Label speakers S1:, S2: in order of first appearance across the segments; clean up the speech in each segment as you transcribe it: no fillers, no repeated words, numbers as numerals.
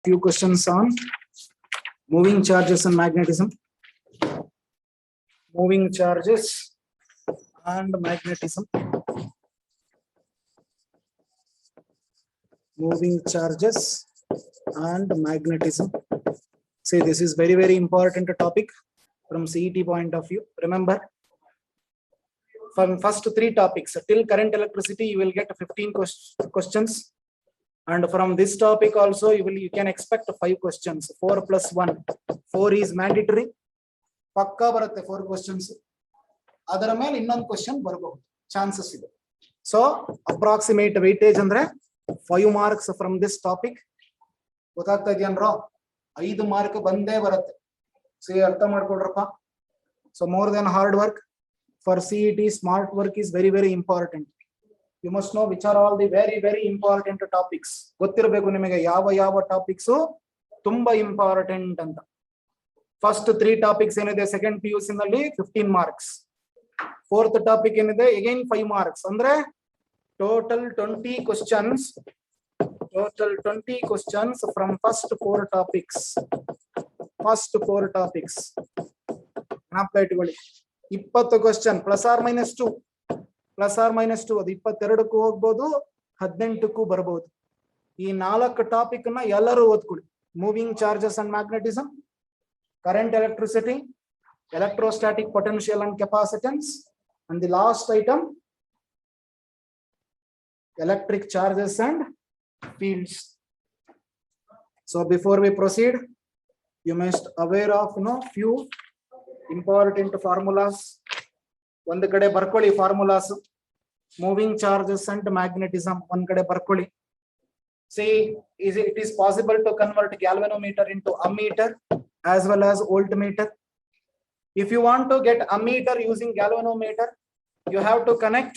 S1: few questions on moving charges and magnetism. Moving charges and magnetism. Moving charges and magnetism. See, this is very important topic from CET point of view. Remember, from first three topics till current electricity, you will get 15 questions. And from this topic also, you can expect 5 questions. 4 plus 1. 4 is mandatory. Pakka baratte 4 questions. Adara mele innond question barabodu. Chances ide. So approximate weightage andre 5 marks from this topic. Gottagta idiyanro 5 mark bande baratte. See, artha madkodrappa. So more than hard work for CET, smart work is very important. You must know which are all the very important topics. Gottirbeku nimage yava topics tumba important anta. First 3 topics enide second PUC nalli 15 marks. Fourth topic enide again 5 marks. Andre total 20 questions. Total 20 questions from first 4 topics. First 4 topics. Gnapaka ittುಕೊಳ್ಳಿ. 20 question plus or minus 2. Plus or minus 2 ಅದು 22ಕ್ಕೂ ಹೋಗಬಹುದು 18ಕ್ಕೂ ಬರಬಹುದು. ಈ 4 topic ಅನ್ನ ಎಲ್ಲರೂ ಓದ್ಕೊಳ್ಳಿ. Moving charges and magnetism, current electricity, electrostatic potential and capacitance, and the last item electric charges and fields. So before we proceed, you must aware of few important formulas. ಒಂದು ಕಡೆ ಬರ್ಕೊಳ್ಳಿ formulas. Moving charges and magnetism ಒಂದ್ ಕಡೆ ಬರ್ಕೊಳ್ಳಿ. See, it is possible to convert galvanometer into ammeter as well as voltmeter. If you want to get ammeter using galvanometer, you have to connect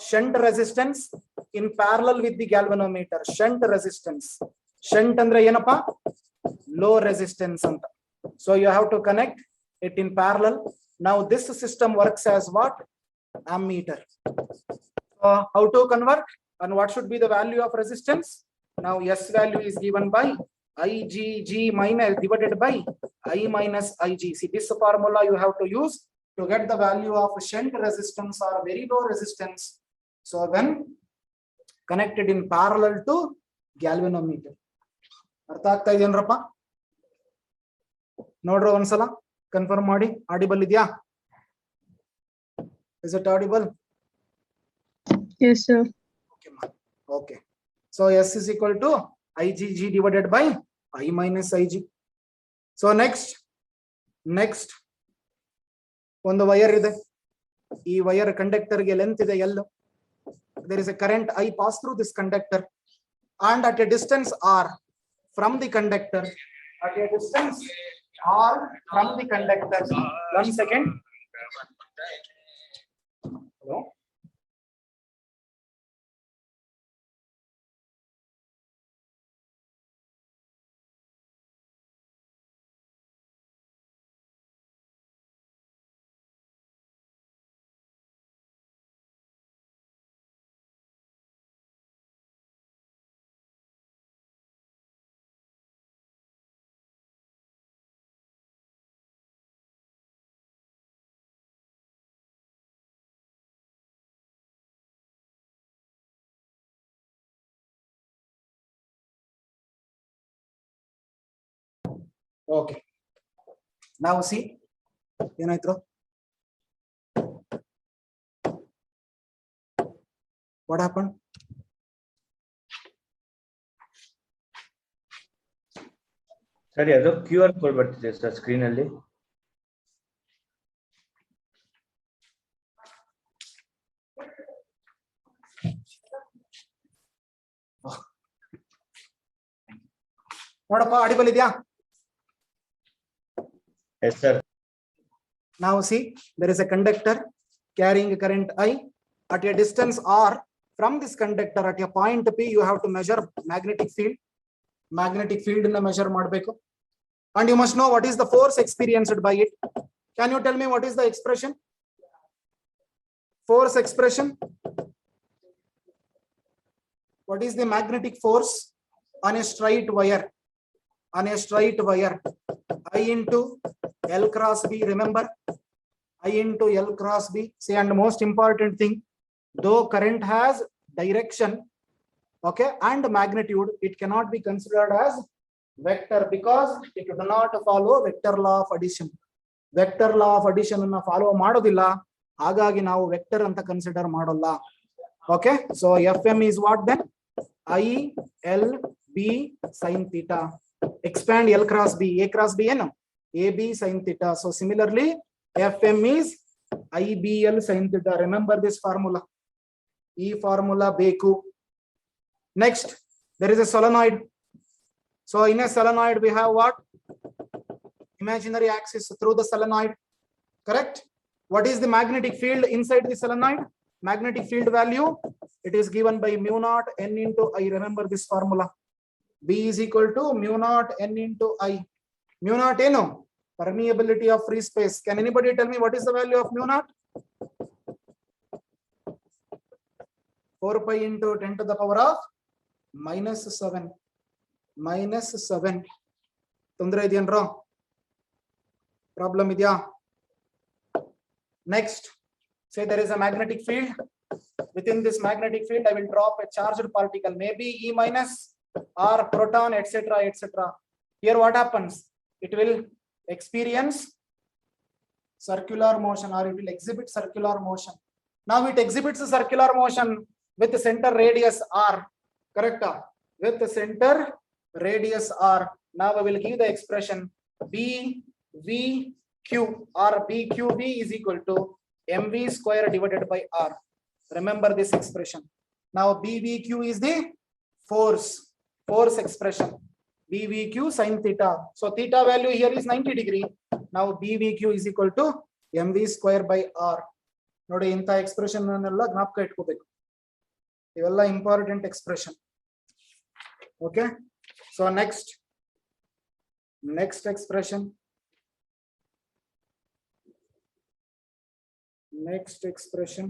S1: shunt resistance in parallel with the galvanometer. Shunt resistance. Shunt andre ಏನಪ್ಪಾ? Low resistance anta. So you have to connect it in parallel. Now this system works as what? Ammeter. How to convert and what should be the value of resistance? Now S value is given by IgG minus divided by I minus Ig. See, this formula you have to use to get the value of shunt resistance or very low resistance. So when connected in parallel to galvanometer. ಅರ್ಥ ಆಗ್ತಾ ಇದೆಯೇನ್ರಪ್ಪ? ನೋಡ್ರಿ ಒಂದ್ಸಲ confirm ಮಾಡಿ. Audible ಇದೆಯಾ? Is it audible?
S2: Yes, sir.
S1: Okay. So S is equal to IgG divided by I minus Ig. So next ಒಂದು wire ಇದೆ. ಈ wire conductor ಗೆ ಲೆಂತ್ ಇದೆ L. There is a current I pass through this conductor and at a distance R from the conductor. At a distance R from the conductor. 1 second. Hello. Okay. Now see, ಏನಾಯ್ತು? What happened?
S3: ಸರಿ, ಅದು QR code ಬರ್ತಿದೆ sir screen ಅಲ್ಲಿ.
S1: ನೋಡಪ್ಪ, audible ಇದೆಯಾ?
S3: Yes sir.
S1: Now see, there is a conductor carrying a current I at a distance R from this conductor. At a point P, you have to measure magnetic field. Magnetic field in the measure ಮಾಡಬೇಕು. And you must know what is the force experienced by it. Can you tell me what is the expression? Force expression. What is the magnetic force on a straight wire? on a straight wire. I into L cross B, remember? I into L cross B. See, and most important thing, though current has direction, okay, and magnitude, it cannot be considered as vector because it do not follow vector law of addition. Vector law of addition ಅನ್ನು follow ಮಾಡೋದಿಲ್ಲ, ಹಾಗಾಗಿ ನಾವು vector ಅಂತ consider ಮಾಡಲ್ಲ. Okay, so Fm is what then? I L B sin theta. Expand L cross B. A cross B ಏನು? AB sin theta. So similarly, Fm is IBL sin theta. Remember this formula. E formula ಬೇಕು. Next, there is a solenoid. So in a solenoid, we have what? Imaginary axis through the solenoid. Correct? What is the magnetic field inside the solenoid? Magnetic field value, it is given by mu naught n into I. Remember this formula. B is equal to mu naught n into I. Mu naught ಏನು? Permeability of free space. Can anybody tell me what is the value of mu naught? 4 pi into 10 to the power of -7. -7. ತೊಂದರೆ ಇದೆಯೇನ್ರೋ? Problem ಇದೆಯಾ? Next, say there is a magnetic field. Within this magnetic field, I will drop a charged particle, maybe E minus or proton, etc., etc. Here what happens? It will experience circular motion, or it will exhibit circular motion. Now it exhibits a circular motion with the center radius R, correct? With the center radius R. Now I will give the expression BVQ or BQB is equal to mv square divided by R. Remember this expression. Now BVQ is the force expression. BVQ sin theta. So theta value here is 90 degree. Now BVQ is equal to mv square by R. ನೋಡಿ ಇಂಥ expression ಅನ್ನೆಲ್ಲ ಜ್ಞಾಪಕ ಇಟ್ಕೋಬೇಕು. ಇವೆಲ್ಲ important expression. Okay, so next expression. Next expression.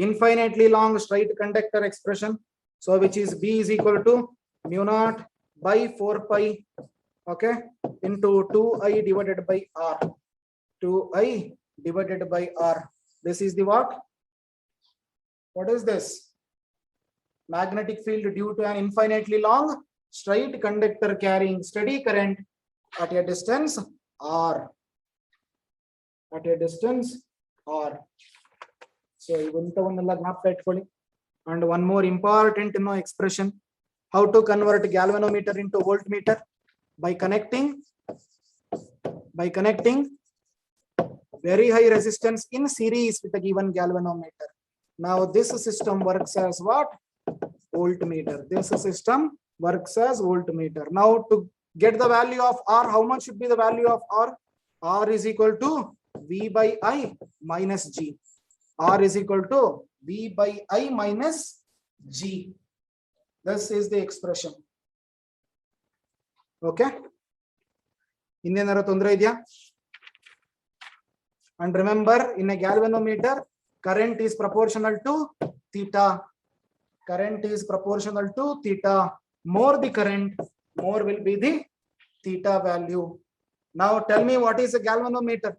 S1: Infinitely long straight conductor expression. So which is B is equal to mu naught by 4 pi, okay, into 2I divided by R. 2I divided by R. This is the what? What is this? Magnetic field due to an infinitely long straight conductor carrying steady current at a distance R. At a distance R. So ಇವಂತವನ್ನೆಲ್ಲ ಜ್ಞಾಪಕ ಇಟ್ಕೊಳ್ಳಿ. And one more important expression, how to convert galvanometer into voltmeter by connecting very high resistance in series with a given galvanometer. Now this system works as what? Voltmeter. This system works as voltmeter. Now to get the value of R, how much should be the value of R? R is equal to V by I minus G. R is equal to V by I minus G. This is the expression. Okay. ಇನ್ನೇನಾರ ತೊಂದರೆ ಇದೆಯಾ? And remember, in a galvanometer, current is proportional to theta. Current is proportional to theta. More the current, more will be the theta value. Now tell me what is a galvanometer?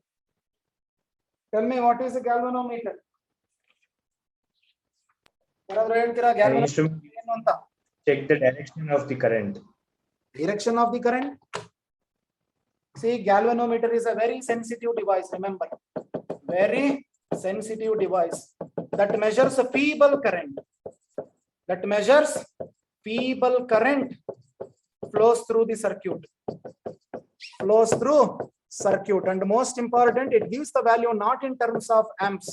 S1: Tell me what is a galvanometer?
S3: Instrument check the direction of the current.
S1: Direction of the current. See, galvanometer is a very sensitive device. Remember, very sensitive device that measures a feeble current. That measures feeble current flows through the circuit. Flows through circuit, and most important, it gives the value not in terms of amps.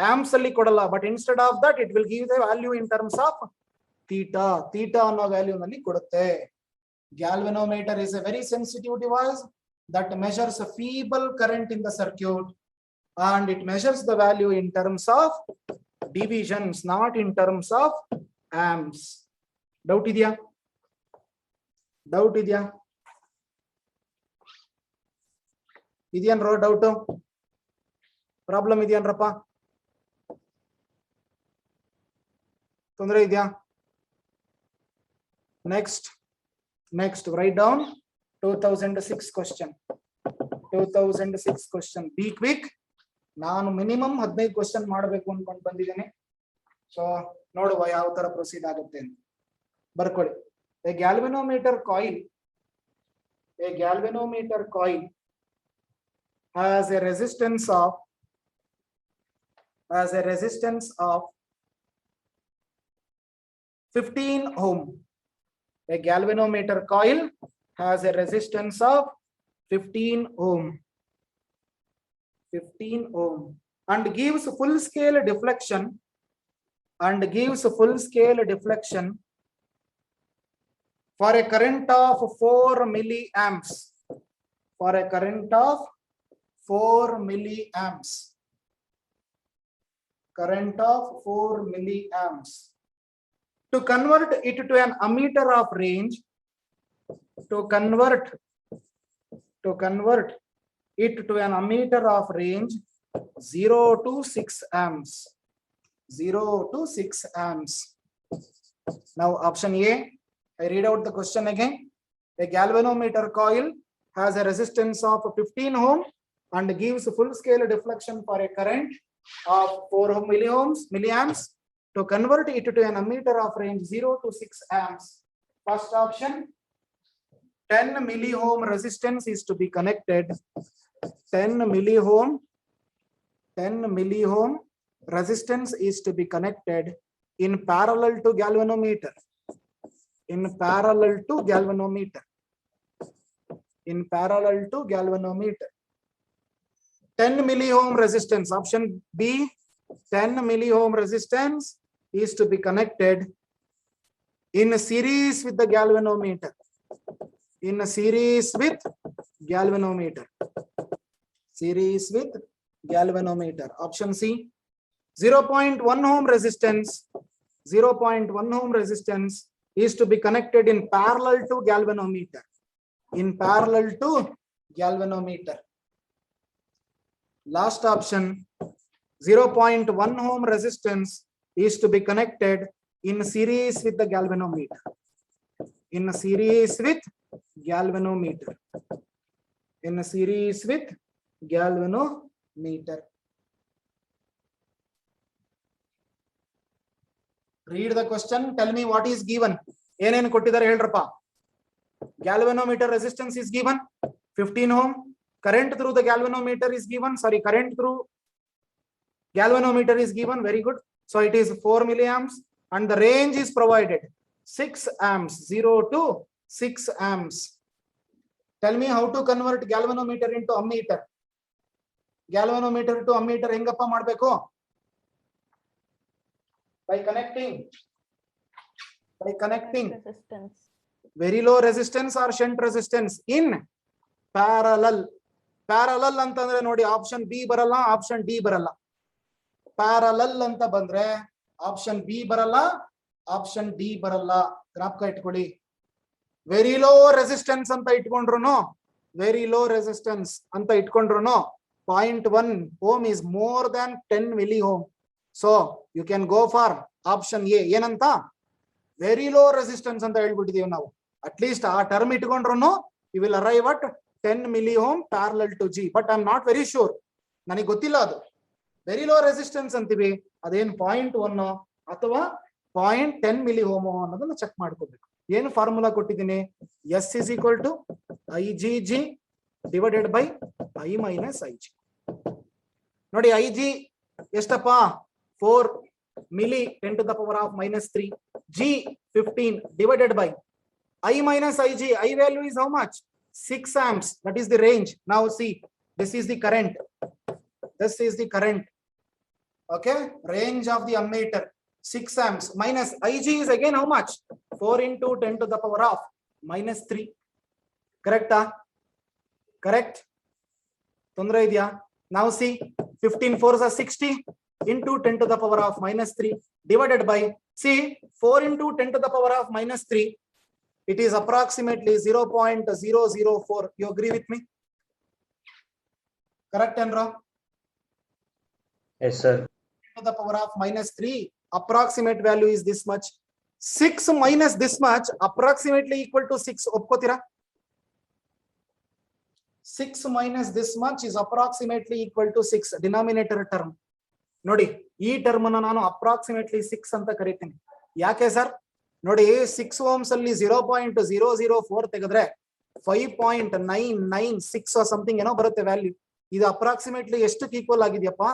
S1: Amps alli kodalla, but instead of that, it will give the value in terms of theta. Theta anno value nalli kodutte. Galvanometer is a very sensitive device that measures a feeble current in the circuit, and it measures the value in terms of divisions, not in terms of amps. Doubt idya? Doubt idya? ಇದೆಯನ್ರೋ doubt? Problem ಇದೆಯನ್ರಪ್ಪ? ತೊಂದರೆ ಇದೆಯಾ? Next, write down 2006 question. 2006 question. Be quick. ನಾನು minimum 15 question ಮಾಡಬೇಕು ಅನ್ಕೊಂಡು ಬಂದಿದ್ದೇನೆ. So ನೋಡುವ ಯಾವ ತರ ಪ್ರೊಸೀಡ್ ಆಗುತ್ತೆ ಅಂತ ಬರ್ಕೊಳ್ಳಿ. A galvanometer coil has a resistance of 15 ohm. A galvanometer coil has a resistance of 15 ohm. 15 ohm and gives full scale deflection for a current of 4 milliamps. For a current of 4 milliamps. Current of 4 milliamps. To convert it to an ammeter of range, to convert it to an ammeter of range 0 to 6 amps. 0 to 6 amps. Now option A, I read out the question again. A galvanometer coil has a resistance of 15 ohm and gives full scale deflection for a current of 4 milliamps. To convert it to an ammeter of range 0 to 6 amps. First option, 10 milliohm resistance is to be connected. 10 milliohm resistance is to be connected in parallel to galvanometer. In parallel to galvanometer. 10 milliohm resistance. Option B, 10 milliohm resistance is to be connected in series with the galvanometer. In series with galvanometer. Option C, 0.1 ohm resistance. 0.1 ohm resistance is to be connected in parallel to galvanometer. Last option, 0.1 ohm resistance is to be connected in series with the galvanometer. Read the question, tell me what is given. ಏನೇನು ಕೊಟ್ಟಿದ್ದಾರೆ ಹೇಳ್ರಪ್ಪ. Galvanometer resistance is given 15 ohm. Current through the galvanometer is given. Current through galvanometer is given. Very good. So it is 4 milliamps and the range is provided 6 amps. 0 to 6 amps. Tell me how to convert galvanometer into ammeter. Galvanometer to ammeter hengappa ಮಾಡಬೇಕು? By connecting
S4: resistance.
S1: very low resistance or shunt resistance in parallel. Parallel ಅಂತಂದ್ರೆ ನೋಡಿ option B ಬರಲ್ಲ, option D ಬರಲ್ಲ. Parallel ಅಂತ ಬಂದ್ರೆ option B ಬರಲ್ಲ, option D ಬರಲ್ಲ. ಜ್ಞಾಪಕ ಇಟ್ಕೊಳ್ಳಿ. ವೆರಿ ಲೋ ರೆಸಿಸ್ಟೆನ್ಸ್ ಅಂತ ಇಟ್ಕೊಂಡ್ರು 0.1 ohm is more than 10 milliohm. So you can go for option A. ಏನಂತ ವೆರಿ ಲೋ ರೆಸಿಸ್ಟೆನ್ಸ್ ಅಂತ ಹೇಳ್ಬಿಟ್ಟಿದೀವಿ ನಾವು. ಅಟ್ಲೀಸ್ಟ್ ಆ term ಇಟ್ಕೊಂಡ್ರು you will arrive at 10 milliohm parallel to G. But I am not very sure. ನನಗೆ ಗೊತ್ತಿಲ್ಲ ಅದು. Very low resistance ಅಂತೀವಿ, ಅದೇನು 0.1 ಅಥವಾ 0.10 milliohm ಅನ್ನೋದನ್ನ ಚೆಕ್ ಮಾಡ್ಕೋಬೇಕು. ಏನು ಫಾರ್ಮುಲಾ ಕೊಟ್ಟಿದ್ದೀನಿ? S is equal to IgG divided by I minus Ig. ನೋಡಿ Ig ಎಷ್ಟಪ್ಪ? 4 milli 10 to the power of minus 3. G 15 divided by I minus Ig. I value is how much? 6 amps. That is the range. Now see, this is the current. Okay, range of the ammeter 6 amps minus Ig is again how much? 4 into 10 to the power of minus 3. Correct? Correct? Tondre idya? Now see, 15 4s are 60 into 10 to the power of minus 3 divided by, see, 4 into 10 to the power of minus 3. It is approximately 0.004. You agree with me? Correct and wrong?
S3: Yes, sir.
S1: To the power of minus 3, approximate value is this much. 6 minus this much approximately equal to 6. ಒಪ್ಕೋತೀರಾ? 6 minus this much is approximately equal to 6. Denominator term. ನೋಡಿ, ಈ term ಅನ್ನು ನಾನು approximately 6 ಅಂತ ಕರಿತೀನಿ. ಯಾಕೆ sir? ನೋಡಿ, 6 ohms ಅಲ್ಲಿ 0.004 ತೆಗೆದ್ರೆ 5.996 ಸಮಥಿಂಗ್ ಏನೋ ಬರುತ್ತೆ ವ್ಯಾಲ್ಯೂ. ಇದು ಅಪ್ರಾಕ್ಸಿಮೇಟ್ಲಿ ಎಷ್ಟಕ್ಕೆ ಈಕ್ವಲ್ ಆಗಿದೆಯಪ್ಪ?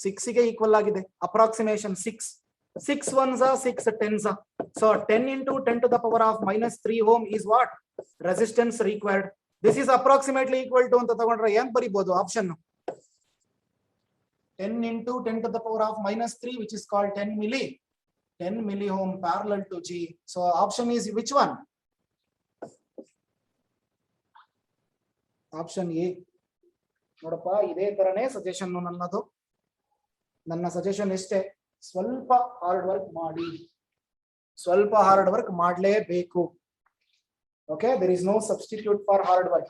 S1: 6 ಗೆ ಈಕ್ವಲ್ ಆಗಿದೆ. Approximation 6. 6 ones are 6 tens are. So 10 into 10 to the power of minus 3 ohm is what? Resistance required. This is approximately equal to ಅಂತ ತಗೊಂಡ್ರೆ ಏನ್ ಬರಿಬಹುದು option? 10 into 10 to the power of minus 3, which is called 10 milli ohm parallel to G. So option is which one? Option A. ನೋಡಪ್ಪ, ಇದೇ ತರನೇ suggestion ನನ್ನದು. ನನ್ನ suggestion ಎಷ್ಟೇ, ಸ್ವಲ್ಪ ಹಾರ್ಡ್ ವರ್ಕ್ ಮಾಡಿ, ಸ್ವಲ್ಪ ಹಾರ್ಡ್ ವರ್ಕ್ ಮಾಡಲೇಬೇಕು. Okay, there is no substitute for hard work.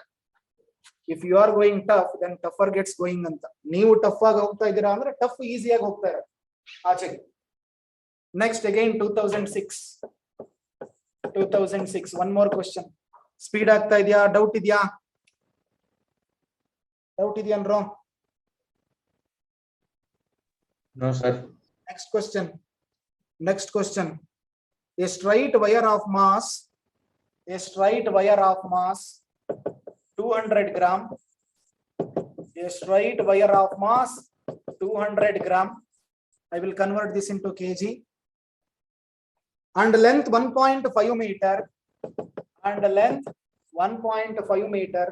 S1: If you are going tough, then tougher gets going ಅಂತ. ನೀವು ಟಫ್ ಆಗಿ ಹೋಗ್ತಾ ಇದ್ದೀರಾ ಅಂದ್ರೆ ಟಫ್ ಈಸಿಯಾಗಿ ಹೋಗ್ತಾ ಇರೋದು ಆಚೆಗೆ. Next again 2006 one more question. Speed ಆಗ್ತಾ ಇದೆಯಾ? ಡೌಟ್ ಇದೆಯಾ? Doubt ಇದೆಯನ್ರೋ?
S3: No, sir.
S1: Next question. A straight wire of mass 200 gram. A straight wire of mass 200 gram. I will convert this into kg. And length 1.5 meter. And length 1.5 meter.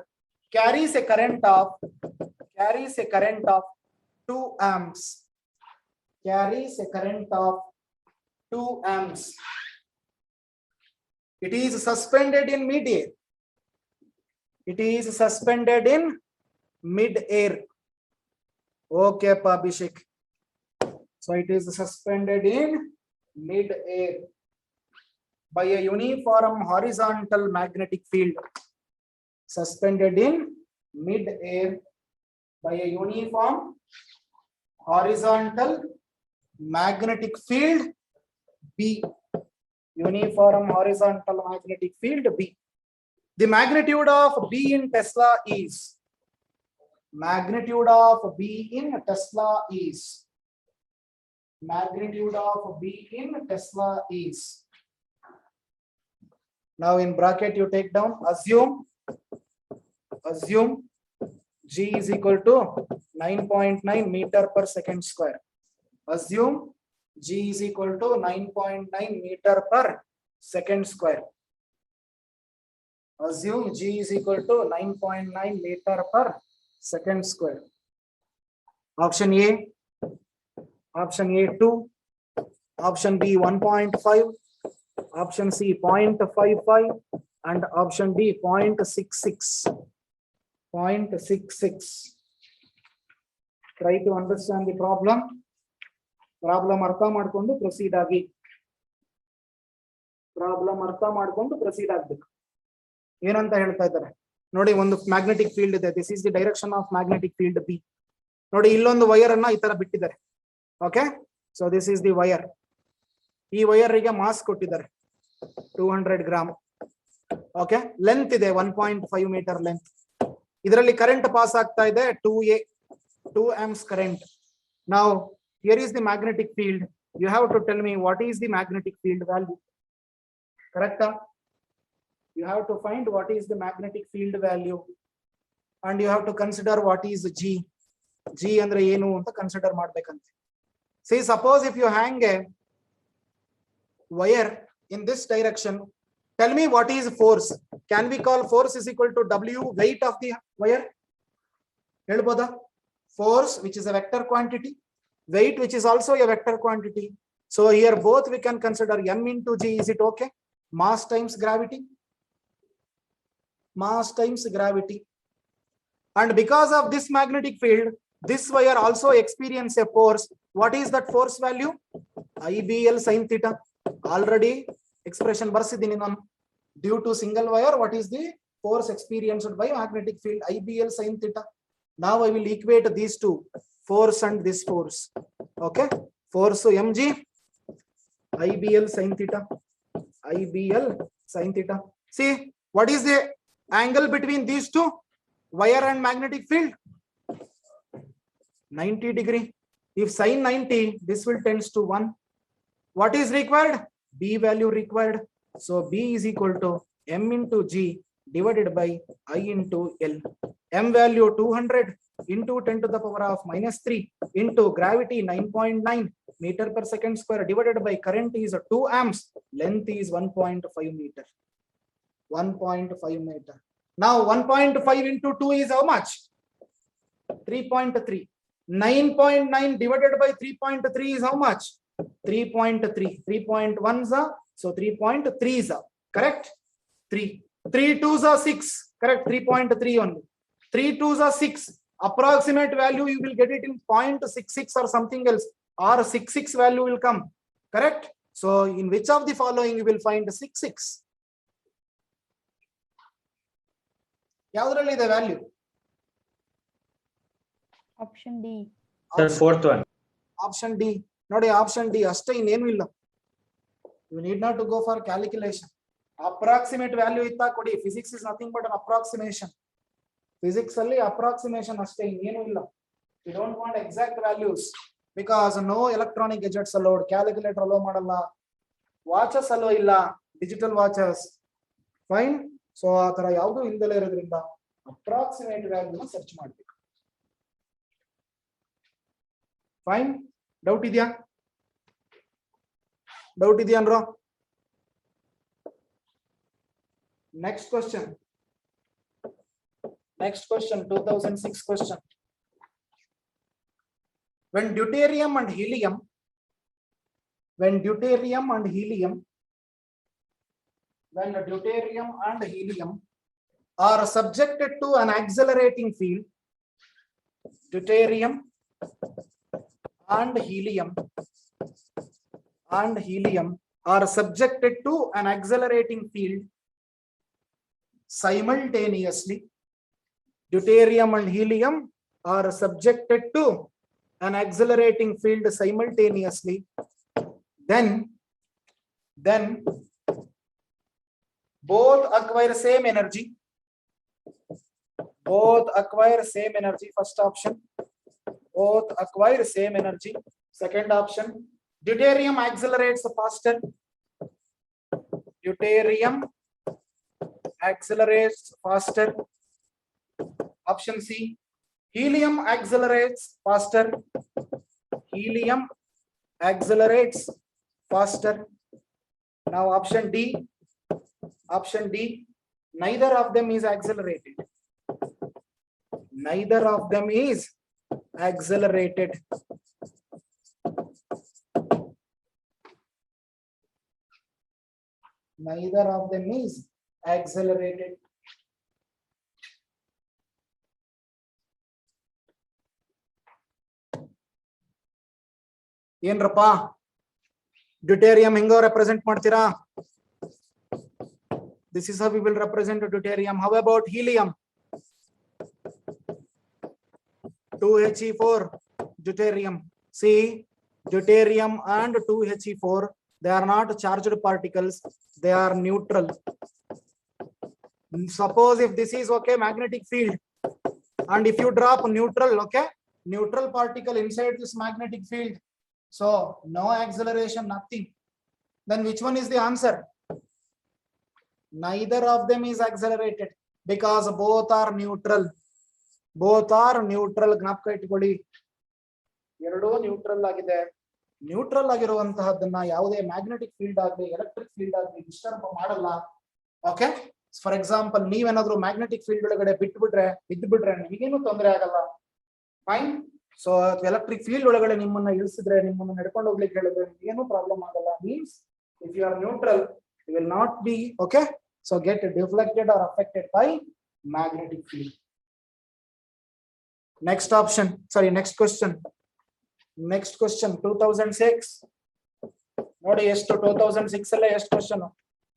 S1: Carries a current of 2 amps. Carries a current of 2 amps. It is suspended in mid-air. It is suspended in mid-air. Okay, Abhishek. So it is suspended in mid-air by a uniform horizontal magnetic field. Suspended in mid-air by a uniform horizontal magnetic field B. Uniform horizontal magnetic field B. The magnitude of B in Tesla is. Magnitude of B in Tesla is. Magnitude of B in Tesla is. Now in bracket you take down. Assume G is equal to 9.9 meter per second square. Assume G is equal to 9.9 meter per second square. Assume G is equal to 9.9 meter per second square. Option A 2, option B 1.5, option C 0.55, and option D 0.66. 0.66. Try to understand the problem. Problem ಅರ್ಥ ಮಾಡ್ಕೊಂಡು proceed ಆಗಿ. Problem ಅರ್ಥ ಮಾಡ್ಕೊಂಡು proceed ಆಗ್ಬೇಕು. ಏನಂತ ಹೇಳ್ತಾ ಇದ್ದಾರೆ ನೋಡಿ, ಒಂದು ಮ್ಯಾಗ್ನೆಟಿಕ್ ಫೀಲ್ಡ್ ಇದೆ. This is the direction of magnetic field B. ನೋಡಿ, ಇಲ್ಲೊಂದು ವೈರ್ ಅನ್ನ ಈ ತರ ಬಿಟ್ಟಿದ್ದಾರೆ. Okay, so this is the wire. ಈ ವೈರ್ ಗೆ ಮಾಸ್ ಕೊಟ್ಟಿದ್ದಾರೆ 200 ಗ್ರಾಮ್. ಓಕೆ, ಲೆಂತ್ ಇದೆ 1.5 ಮೀಟರ್ ಲೆಂತ್. ಇದರಲ್ಲಿ ಕರೆಂಟ್ ಪಾಸ್ ಆಗ್ತಾ ಇದೆ 2 amps ಕರೆಂಟ್. ನಾವು here is the magnetic field. You have to tell me what is the magnetic field value. Correct? You have to find what is the magnetic field value, and you have to consider what is G. G andre enu anta consider madbekante. See, suppose if you hang a wire in this direction, tell me what is force. Can we call force is equal to W, weight of the wire? Helboda? Force, which is a vector quantity, weight, which is also a vector quantity. So here both we can consider M into G. Is it okay? Mass times gravity. Mass times gravity. And because of this magnetic field, this wire also experience a force. What is that force value? IBL sin theta. Already expression barsidini nan. Due to single wire, what is the force experienced by magnetic field? IBL sin theta. Now I will equate these two, force and this force. Okay, force mg IBL sin theta. IBL sin theta. See, what is the angle between these two? Wire and magnetic field? 90 degree. If sin 90, this will tends to 1. What is required? B value required. So B is equal to M into G divided by I into L. M value 200 into 10 to the power of -3 into gravity 9.9 meter per second square divided by current is 2 amps. Length is 1.5 meter. 1.5 meter. Now 1.5 into 2 is how much? 3.3. 9.9 divided by 3.3 is how much? 3.3. 3.1 is so 3.3 is correct. 3. 3 2s are 6. Correct. 3.3 only. 3 2s are 6. Approximate value you will get it in 0.66 or something else, or 66 value will come. Correct. So in which of the following you will find 66? Yavrali the value.
S2: Option D.
S3: Sir, fourth one.
S1: Option D. Not a option D. Ashta in name will. You need not to go for calculation. Approximate value itta kodi. Physics is nothing but an approximation. Physics only approximation ashta in name will. You don't want exact values because no electronic gadgets allowed. Calculator allow madalla. Watches allow illa. Digital watches. Fine. So atara yavdu indale irodrinda approximate value na search madbeku. Fine. Doubt idya? Doubt idya andro? Next question. Next question, 2006 question. When deuterium and helium are subjected to an accelerating field, deuterium and helium are subjected to an accelerating field simultaneously. Deuterium and helium are subjected to an accelerating field simultaneously. Then both acquire same energy. First option. Both acquire same energy. Second option. Deuterium accelerates faster. Option C. Helium accelerates faster. Now option D. Neither of them is accelerated. Neither of them is accelerated. ಏನ್ರಪ್ಪ deuterium ಹೆಂಗೋ represent ಮಾಡ್ತೀರಾ? This is how we will represent deuterium. How about helium? 2He4 deuterium. See, deuterium and 2He4, they are not charged particles, they are neutral. Suppose if this is okay magnetic field, and if you drop neutral, okay, neutral particle inside this magnetic field, so no acceleration, nothing, then which one is the answer? Neither of them is accelerated because both are neutral. ಜ್ಞಾಪಕ ಇಟ್ಕೊಳ್ಳಿ, ಎರಡೂ neutral ಆಗಿದೆ. Neutral ಆಗಿರುವಂತಹದನ್ನ ಯಾವುದೇ magnetic field ಆಗಲಿ electric field ಆಗಲಿ disturb ಮಾಡಲ್ಲ. Okay, for example ನೀವೇನಾದ್ರೂ magnetic field ಒಳಗಡೆ ಬಿದ್ದುಬಿಟ್ರೆ ನಿಮಗೇನು ತೊಂದರೆ ಆಗಲ್ಲ. ಫೈನ್. ಸೊ ಎಲೆಕ್ಟ್ರಿಕ್ ಫೀಲ್ಡ್ ಒಳಗಡೆ ನಿಮ್ಮನ್ನ ಇಳಿಸಿದ್ರೆ, ನಿಮ್ಮನ್ನ ನಡ್ಕೊಂಡು ಹೋಗ್ಲಿಕ್ಕೆ ಹೇಳಿದ್ರೆ ಏನು ಪ್ರಾಬ್ಲಮ್ ಆಗಲ್ಲ. Means if you are neutral you will not be okay, so get deflected or affected by magnetic field. Next question 2006 nodi ಎಷ್ಟು 2006 ಅಲ್ಲೇ ಎಷ್ಟು ಕ್ವೆಶ್ಚನ್,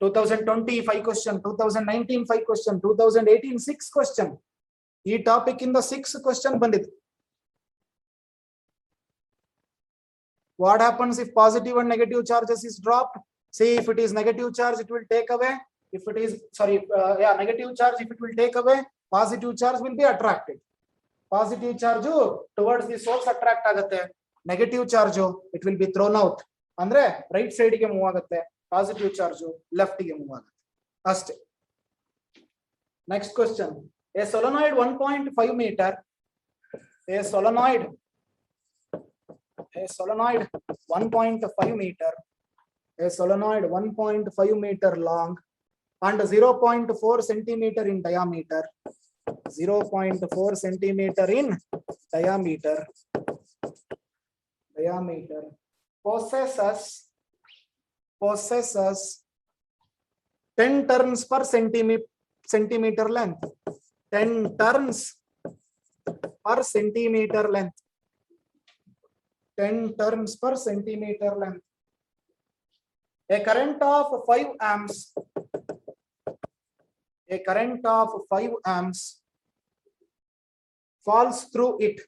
S1: 2020 5 question, 2019 5 question, 2018 6 question. ಈ ಟಾಪಿಕ್ ಇಂದ 6 question ಬಂದಿದೆ. What happens if positive and negative charges is dropped? See, if it is negative charge, it will take away. If it is, negative charge, if it will take away, positive charge will be attracted. Positive charge towards the source attract agate. Negative charge, it will be thrown out. Andre, right side ge move agate. Positive charge, left ge move agate. Aste. Next question. A solenoid 1.5 meter. A solenoid 1.5 meter. A solenoid 1.5 meter long and 0.4 centimeter in diameter. 0.4 centimeter in diameter. Possesses 10 turns per centimeter length. 10 turns per centimeter length. 10 turns per centimeter length. A current of 5 amps. A current of 5 amps falls through it.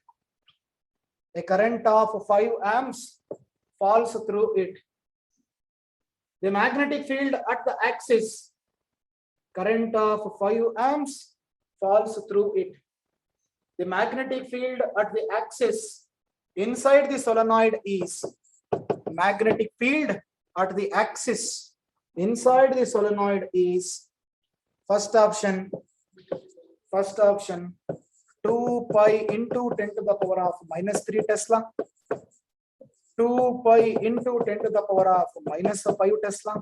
S1: A current of 5 amps falls through it. The magnetic field at the axis. Current of 5 amps falls through it. The magnetic field at the axis inside the solenoid is. Magnetic field at the axis inside the solenoid is. First option 2 pi into 10 to the power of minus 3 Tesla. 2 pi into 10 to the power of minus 5 Tesla.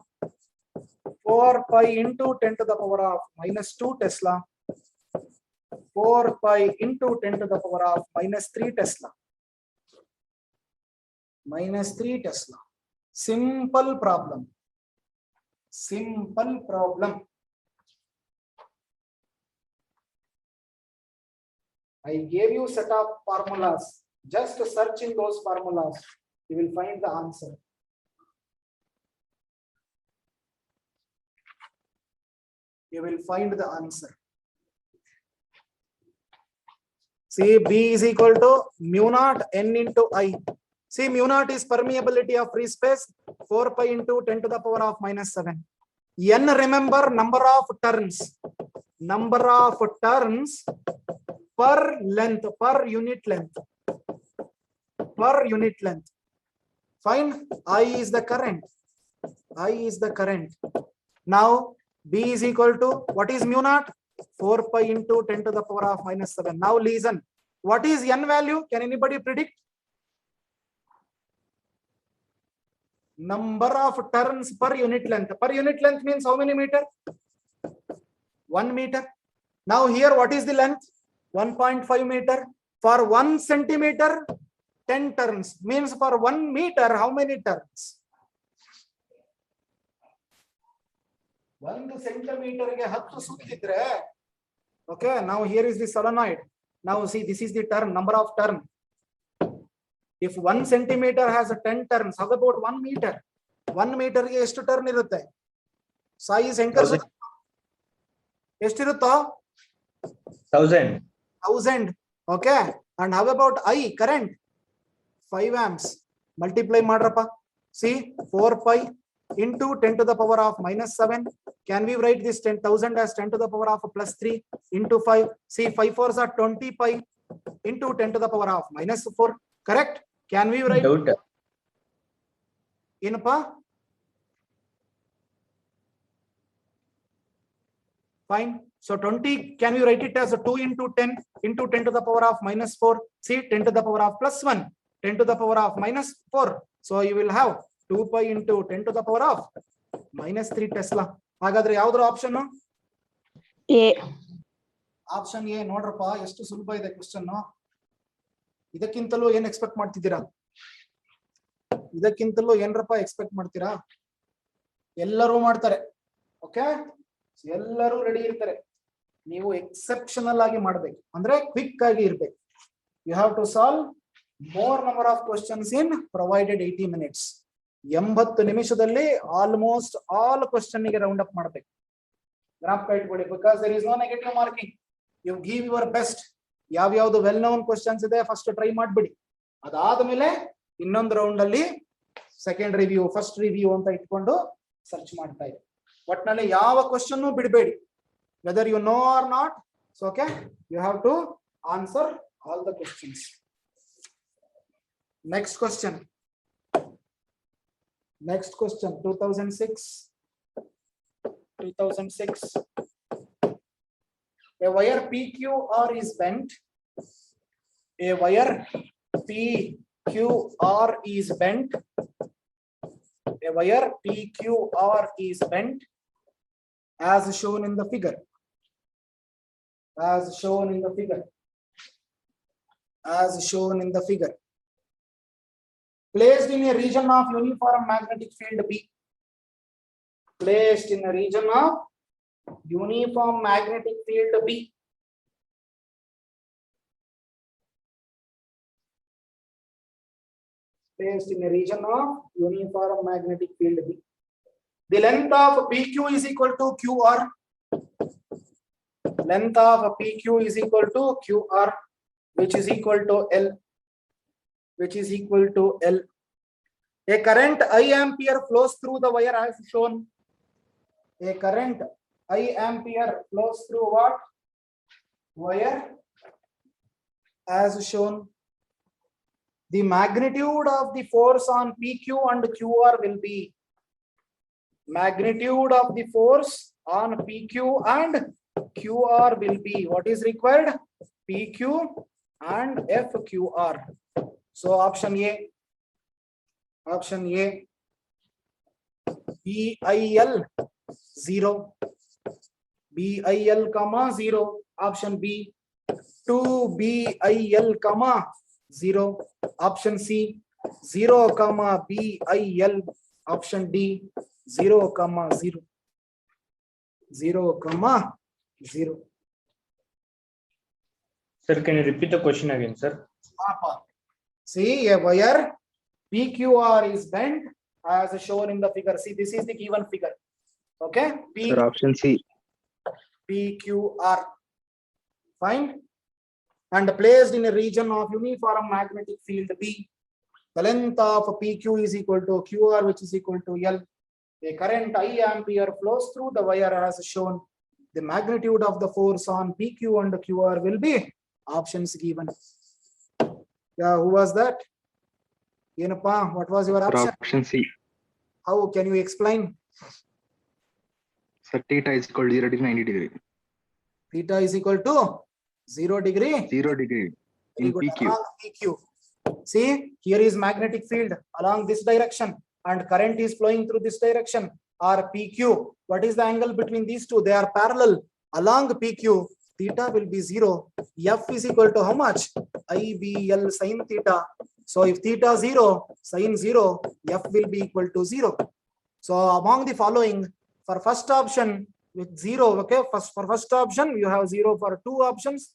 S1: 4 pi into 10 to the power of minus 2 Tesla. 4 pi into 10 to the power of minus 3 Tesla. Minus 3 Tesla. Simple problem. Simple problem. I gave you set of formulas. Just search in those formulas. You will find the answer. You will find the answer. See, B is equal to mu naught N into I. See, mu naught is permeability of free space, 4 pi into 10 to the power of minus 7. N, remember, number of turns. Number of turns per length, per unit length. Per unit length. Fine. I is the current. I is the current. Now, B is equal to, what is mu naught? 4 pi into 10 to the power of minus 7. Now listen. What is N value? Can anybody predict? Number of turns per unit length. Per unit length means how many meter? 1 meter. Now here what is the length? 1.5 meter. For 1 centimeter, 10 turns. Means for 1 meter, how many turns? 1 centimeter ge 10 suttidre. Okay, now here is the solenoid. Now see, this is the turn, number of turn. If 1 centimeter has 10 turns, how about 1 meter? 1 meter ge ಎಷ್ಟು turn irutte? Size enter ಎಷ್ಟು ಇರುತ್ತೋ? 1000. Okay, and how about I, current? 5 amps. Multiply madrappa. See, 4 pi into 10 to the power of minus 7. Can we write this 10,000 as 10 to the power of plus 3 into 5? See, 5 4s are 20 pi into 10 to the power of minus 4. Correct? Can we write in pa? Fine. So 20, can we write it as a 2 into 10 into 10 to the power of minus 4? See, 10 to the power of plus 1, 10 to the power of minus 4. So you will have 2 pi into 10 to the power of minus 3 Tesla. ಹಾಗಾದ್ರೆ ಯಾವ್ದ್ರ option?
S2: A.
S1: Option A. ನೋಡ್ರಪ್ಪ, ಎಷ್ಟು ಸುಲಭ ಇದೆ question. ಇದಕ್ಕಿಂತಲೂ ಏನ್ expect ಮಾಡ್ತಿದ್ದೀರಾ? ಇದಕ್ಕಿಂತಲೂ ಏನ್ರಪ್ಪ ಎಕ್ಸ್ಪೆಕ್ಟ್ ಮಾಡ್ತೀರಾ? ಎಲ್ಲರೂ ಮಾಡ್ತಾರೆ. ಓಕೆ, ಎಲ್ಲರೂ ರೆಡಿ ಇರ್ತಾರೆ. ನೀವು ಎಕ್ಸೆಪ್ಷನಲ್ ಆಗಿ ಮಾಡ್ಬೇಕು, ಅಂದ್ರೆ ಕ್ವಿಕ್ ಆಗಿ ಇರ್ಬೇಕು. You have to solve more number of questions in provided 80 minutes. 80 ನಿಮಿಷದಲ್ಲಿ ಆಲ್ಮೋಸ್ಟ್ ಆಲ್ ಕ್ವೆಶ್ಚನ್ ಗೆ ರೌಂಡ್ ಅಪ್ ಮಾಡಬೇಕು. ಗ್ರಾಫ್ ಇಟ್ಕೊಳ್ಳಿ, because there is no negative marking. You give your best. ಯಾವ್ಯಾವ್ದು ವೆಲ್ ನೋನ್ ಕ್ವೆಶ್ಚನ್ಸ್ ಇದೆ first try ಮಾಡ್ಬಿಡಿ. ಅದಾದ್ಮೇಲೆ ಇನ್ನೊಂದು round ಅಲ್ಲಿ ಸೆಕೆಂಡ್ ರಿವ್ಯೂ ಫಸ್ಟ್ ರಿವ್ಯೂ ಅಂತ ಇಟ್ಕೊಂಡು ಸರ್ಚ್ ಮಾಡ್ತಾ ಇರಿ. ಒಟ್ನಲ್ಲಿ ಯಾವ ಕ್ವಶನ್ ಬಿಡಬೇಡಿ, whether you know or not. So okay, you have to answer all the questions. Next question. 2006. A wire PQR is bent. A wire PQR is bent. A wire PQR is bent as shown in the figure. As shown in the figure. As shown in the figure. Placed in a region of uniform magnetic field B. Placed in a region of uniform magnetic field B. Placed in a region of uniform magnetic field B. The length of PQ is equal to QR. Length of PQ is equal to QR, which is equal to L. Which is equal to L. A current I ampere flows through the wire as shown. A current I ampere flows through what? Wire as shown. The magnitude of the force on PQ and QR will be magnitude of the force on PQ and QR will be what is required? PQ and FQR. So option A. Option A. BIL 0. BIL comma 0. Option B. 2BIL comma 0. Option C. 0 comma BIL. Option D. 0 comma 0. 0 comma 0.
S3: Sir, can you repeat the question again, sir?
S1: See, a wire PQR is bent as shown in the figure. See, this is the given figure. Okay.
S4: Sir, option C.
S1: PQR. Fine. And placed in a region of uniform magnetic field B. The length of PQ is equal to QR, which is equal to L. A current I ampere flows through the wire as shown. The magnitude of the force on PQ and QR will be options given. Yeah, who was that? Yenappa, what was your option?
S4: Option C.
S1: How can you explain?
S4: Sir, theta is equal to 0 degree 90 degree.
S1: Theta is equal to 0 degree.
S4: 0 degree in PQ.
S1: Along PQ. See, here is magnetic field along this direction and current is flowing through this direction or PQ. What is the angle between these two? They are parallel. Along PQ, theta will be 0. F is equal to how much? IBL sin theta. So if theta 0, sin 0, F will be equal to 0. So among the following, for first option with 0, okay, for first option, you have 0 for two options.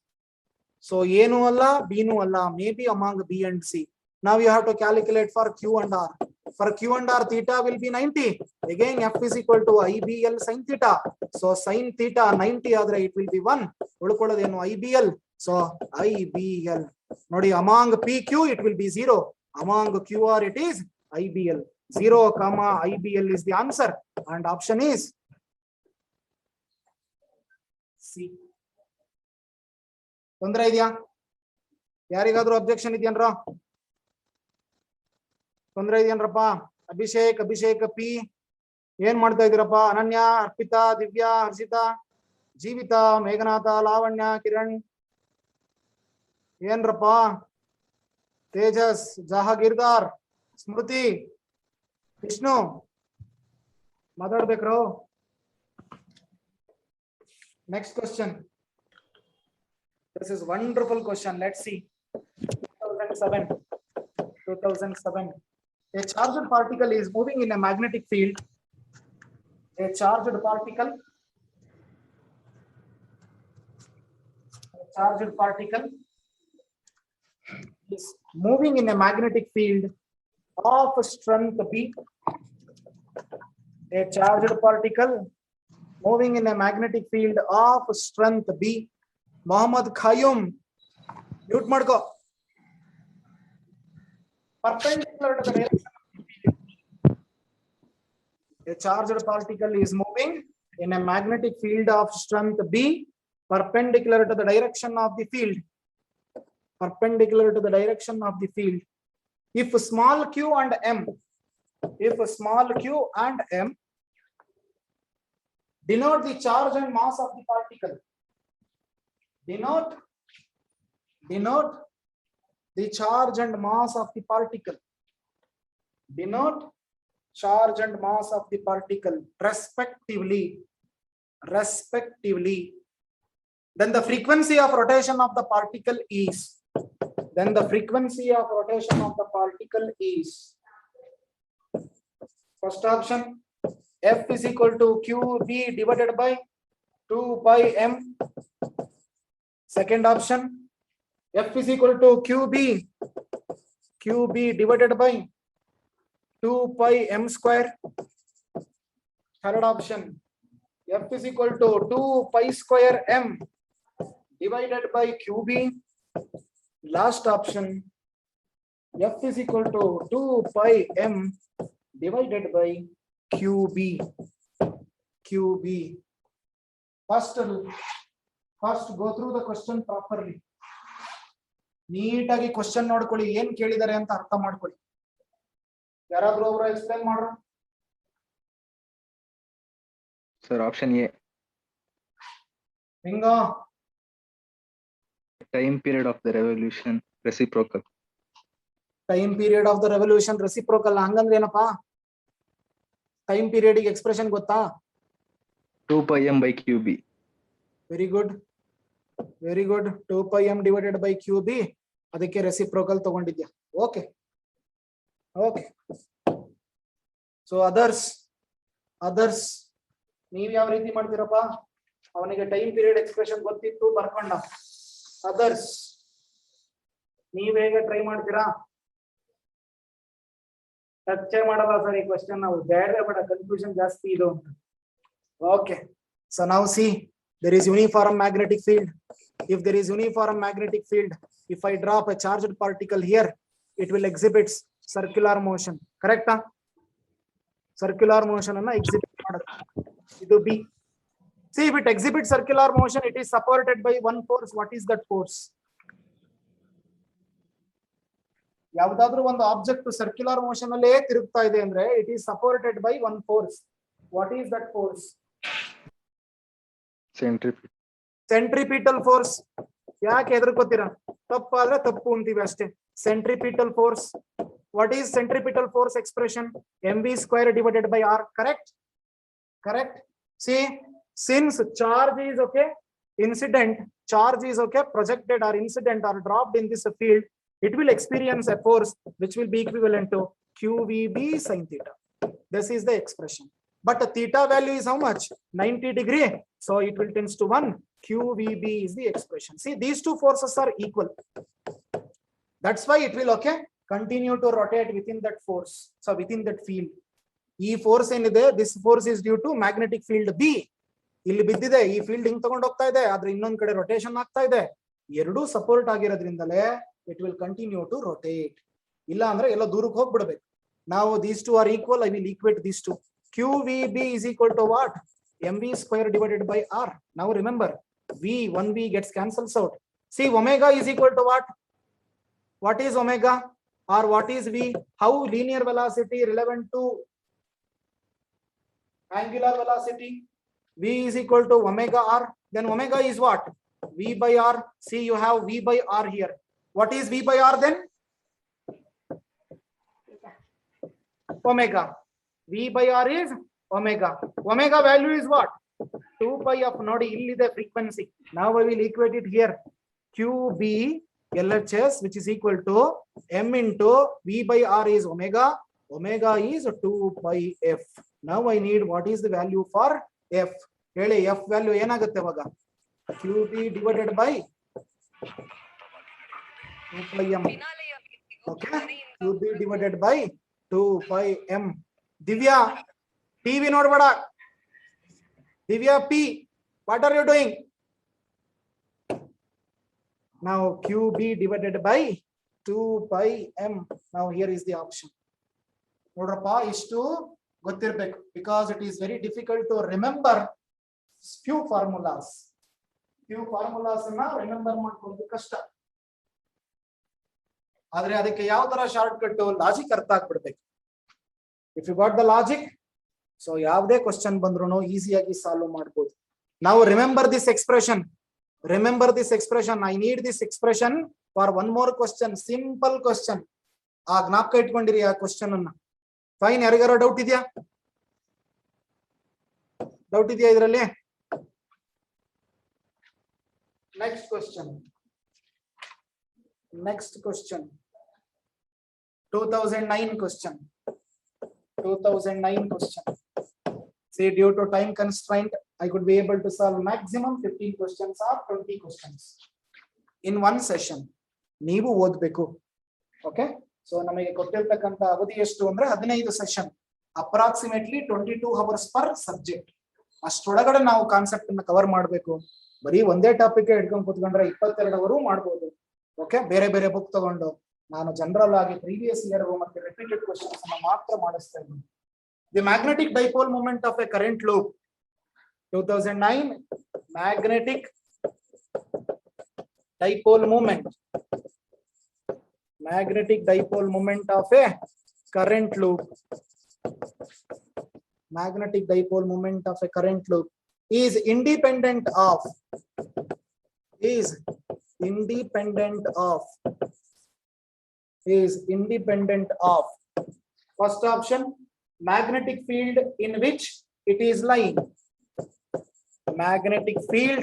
S1: So A no alla, B no alla, maybe among B and C. Now you have to calculate for Q and R. For Q and R, theta will be 90. Again, F is equal to IBL sin theta. So sin theta 90 adre it will be 1. Udukododenu IBL. So IBL. Nodi among PQ it will be 0. Among QR it is IBL. 0 comma IBL is the answer. And option is C. ತೊಂದರೆ ಇದೆಯಾ? ಯಾರಿಗಾದ್ರೂ objection ಇದೆಯನ್ರ? ತೊಂದರೆ ಇದೆಯನ್ರಪ್ಪ? Abhishek P ಏನ್ ಮಾಡ್ತಾ ಇದೀರಪ್ಪ? ಅನನ್ಯ, ಅರ್ಪಿತಾ, ದಿವ್ಯಾ, ಹರ್ಷಿತಾ, ಜೀವಿತಾ, ಮೇಘನಾಥ, ಲಾವಣ್ಯ, ಕಿರಣ್ ಏನ್ರಪ್ಪ? ತೇಜಸ್, ಜಹಾಗೀರ್ದಾರ್, ಸ್ಮೃತಿ, ವಿಷ್ಣು ಮಾತಾಡ್ಬೇಕ್ರು. Next question. This is wonderful question. Let's see. 2007. A charged particle is moving in a magnetic field. A charged particle is moving in a magnetic field of strength B. A charged particle moving in a magnetic field of strength B. Mohammad Khayyum, mute madko. perpendicular to the direction of the field. A charged particle is moving in a magnetic field of strength B, perpendicular to the direction of the field. Perpendicular to the direction of the field. If small q and m, denote the charge and mass of the particle. Denote the charge and mass of the particle. Denote charge and mass of the particle respectively. Then the frequency of rotation of the particle is. First option, F is equal to QB divided by 2 pi m. Second option, F is equal to QB divided by 2 pi m square. Third option, F is equal to 2 pi square m divided by QB. Last option, F is equal to 2 pi m divided by QB. First go through the question properly. ನೀಟಾಗಿ question ನೋಡ್ಕೊಳ್ಳಿ, ಏನ್ ಕೇಳಿದ್ದಾರೆ ಅಂತ ಅರ್ಥ ಮಾಡ್ಕೊಳ್ಳಿ. ಯಾರಾದ್ರೂ ಒಬ್ರು explain ಮಾಡ್ರು?
S4: Sir, option A.
S1: Bingo.
S4: Time period of the revolution reciprocal.
S1: Time period of the revolution reciprocal ಹಂಗಂದ್ರೆ ಏನಪ್ಪಾ? ಟೈಮ್ ಪೀರಿಯಡ್ ಗೆ ಎಕ್ಸ್ಪ್ರೆಷನ್ ಗೊತ್ತಾ?
S4: 2 pi m by QB.
S1: Very good 2 pi m divided by QB, ಅದಕ್ಕೆ reciprocal ತಗೊಂಡಿದ್ಯಾ? Okay. So others ನೀವ್ ಯಾವ ರೀತಿ ಮಾಡ್ತೀರಪ್ಪ? ಅವನಿಗೆ time period expression ಗೊತ್ತಿತ್ತು, ಬರ್ಕೊಂಡ. ಅದರ್ಸ್ ನೀವ್ ಹೇಗೆ ಟ್ರೈ ಮಾಡ್ತೀರಾ? ಟಚ್ ಮಾಡಲ್ಲ ಸರ್ ಈ ಕ್ವಶನ್, ನಾವು ಬೇಡ ಕನ್ಫ್ಯೂಷನ್ ಜಾಸ್ತಿ ಇದು. Okay, so now see, there is uniform magnetic field. If there is uniform magnetic field, if I drop a charged particle here, it will exhibit circular motion. Correct? Circular motion anna exhibit madutte. Idu B. See, if it exhibits circular motion, it is supported by one force. What is that force? ಯಾವ್ದಾದ್ರೂ ಒಂದು object circular motion ಅಲ್ಲೇ ತಿರುಗ್ತಾ ಇದೆ ಅಂದ್ರೆ it is supported by one force. What is that force? Centripetal force. ಯಾಕೆ ಹೆದರ್ಕೋತೀರಾ? ತಪ್ಪಾದ್ರೆ ತಪ್ಪು ಅಂತೀವಿ ಅಷ್ಟೇ. Centripetal force. What is centripetal force expression? mv square divided by r. Correct. See, since charge is okay, projected or incident or dropped in this field, it will experience a force which will be equivalent to QVB sin theta. This is the expression. But the theta value is how much? 90 degree. So it will tends to 1. QVB is the expression. See, these two forces are equal. That's why it will continue to rotate within that force. So within that field. E force ಏನಿದೆ, this force is due to magnetic field B. ಇಲ್ಲಿ ಬಿದ್ದಿದೆ, ಈ field ಹಿಂಗ್ ತಗೊಂಡು ಹೋಗ್ತಾ ಇದೆ, ಆದ್ರೆ ಇನ್ನೊಂದ್ ಕಡೆ ರೊಟೇಷನ್ ಆಗ್ತಾ ಇದೆ. ಎರಡೂ support ಆಗಿರೋದ್ರಿಂದಲೇ it will continue to rotate. ಇಲ್ಲ ಅಂದ್ರೆ ಎಲ್ಲ ದೂರಕ್ಕೆ ಹೋಗ್ಬಿಡ್ಬೇಕು. Now these two are equal. I will equate these two. QVB is equal to what? mv square divided by r. Now remember, one v gets cancels out. See, omega is equal to what? What is omega or what is v? How linear velocity relevant to angular velocity? V is equal to omega r. Then omega is what? V by r. See, you have v by r here. What is v by r then? Omega. V by r is omega. Omega value is what? 2 pi of nodi illide frequency. Now I will equate it here. QB LHS, which is equal to m into v by r is omega. Omega is 2 pi f. Now I need what is the value for f. Hele f value ಏನಾಗುತ್ತೆ ಅವಾಗ? QB divided by 2 pi m. Okay, QB divided by 2 pi m. Divya, TV ನೋಡ್ಬೇಡ. Divya P, what are you doing? Now QB divided by 2 pi m. Now here is the option. ನೋಡ್ರಪ್ಪ ಇಷ್ಟು ಗೊತ್ತಿರಬೇಕು, because it is very difficult to remember few formulas. Few formulas ಅನ್ನ remember ಮಾಡ್ಕೊಳ್ಳೋದು ಕಷ್ಟ. ಆದ್ರೆ ಅದಕ್ಕೆ ಯಾವ ತರ ಶಾರ್ಟ್ ಕಟ್, ಲಾಜಿಕ್ ಅರ್ಥ ಆಗ್ಬಿಡ್ಬೇಕು. If you got the logic, so ಯಾವುದೇ ಕ್ವಶನ್ ಬಂದ್ರು ಈಸಿಯಾಗಿ ಸಾಲ್ವ್ ಮಾಡ್ಬೋದು. ನಾವು remember this expression. Remember this expression. I need this expression for one more question. Simple question. ಆ ಜ್ಞಾಪಕ ಇಟ್ಕೊಂಡಿರಿ ಆ ಕ್ವಶನ್ ಅನ್ನ. ಫೈನ್. ಯಾರಿಗಾರ ಡೌಟ್ ಇದೆಯಾ? ಡೌಟ್ ಇದೆಯಾ ಇದರಲ್ಲಿ? Next question. 2009 question. 2009 question. See, due to time constraint, I could be able to solve maximum 15 questions or 20 questions in one session. ನೀವು ಓದಬೇಕು. ಓಕೆ, ಸೊ ನಮಗೆ ಕೊಟ್ಟಿರ್ತಕ್ಕಂಥ ಅವಧಿ ಎಷ್ಟು ಅಂದ್ರೆ 15 session, approximately 22 hours per subject. ಅಷ್ಟೊಳಗಡೆ ನಾವು ಕಾನ್ಸೆಪ್ಟ್ ಅನ್ನ ಕವರ್ ಮಾಡಬೇಕು. ಬರೀ ಒಂದೇ ಟಾಪಿಕ್ ಹಿಡ್ಕೊಂಡು ಕೂತ್ಕೊಂಡ್ರೆ 22 ಅವರು ಮಾಡ್ಬೋದು. ಓಕೆ, ಬೇರೆ ಬೇರೆ ಬುಕ್ ತಗೊಂಡು ನಾನು ಜನರಲ್ ಆಗಿ ಪ್ರೀವಿಯಸ್ ಇಯರ್ ಮತ್ತೆ ರಿಪೀಟೆಡ್ ಕ್ವಶನ್ಸ್ ಅನ್ನ ಮಾತ್ರ ಮಾಡಿಸ್ತಾ ಇದ್ದೀನಿ. The magnetic dipole moment of a current loop. 2009 magnetic dipole moment. Magnetic dipole moment of a current loop. Magnetic dipole moment of a current loop is independent of. Is independent of. Is independent of. First option, magnetic field in which it is lying. Magnetic field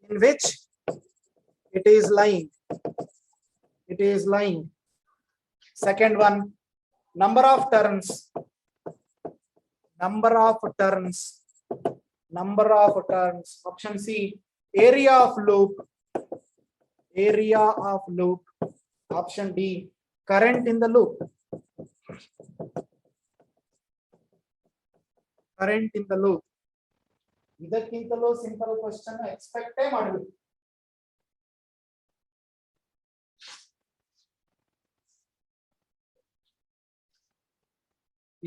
S1: in which it is lying. It is lying. Second one, number of turns. Number of turns. Number of turns. Option C, area of loop. Area of loop. Option D, current in the loop. Current in the loop. ಇದಕ್ಕಿಂತಲೂ simple question ಎಕ್ಸ್ಪೆಕ್ಟೇ ಮಾಡಬೇಕು.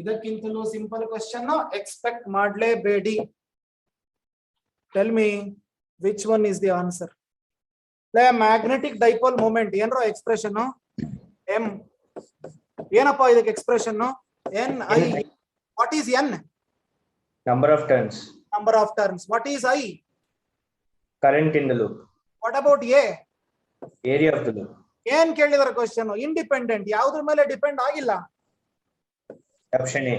S1: ಇದಕ್ಕಿಂತಲೂ simple question expect ಮಾಡಲೇಬೇಡಿ. Tell me which one is the answer. Magnetic dipole moment ಏನ್ರೋ expression M. ಏನಪ್ಪಾ ಇದಕ್ಕೆ expression? N I. What is N?
S3: Number of turns.
S1: Number of turns. What is I?
S3: Current in the loop.
S1: What about A?
S3: Area of the loop.
S1: ಏನ್ ಕೇಳಿದಾರೆ question? Independent, ಯಾವುದ್ರ ಮೇಲೆ depend ಆಗಿಲ್ಲ.
S3: Option A.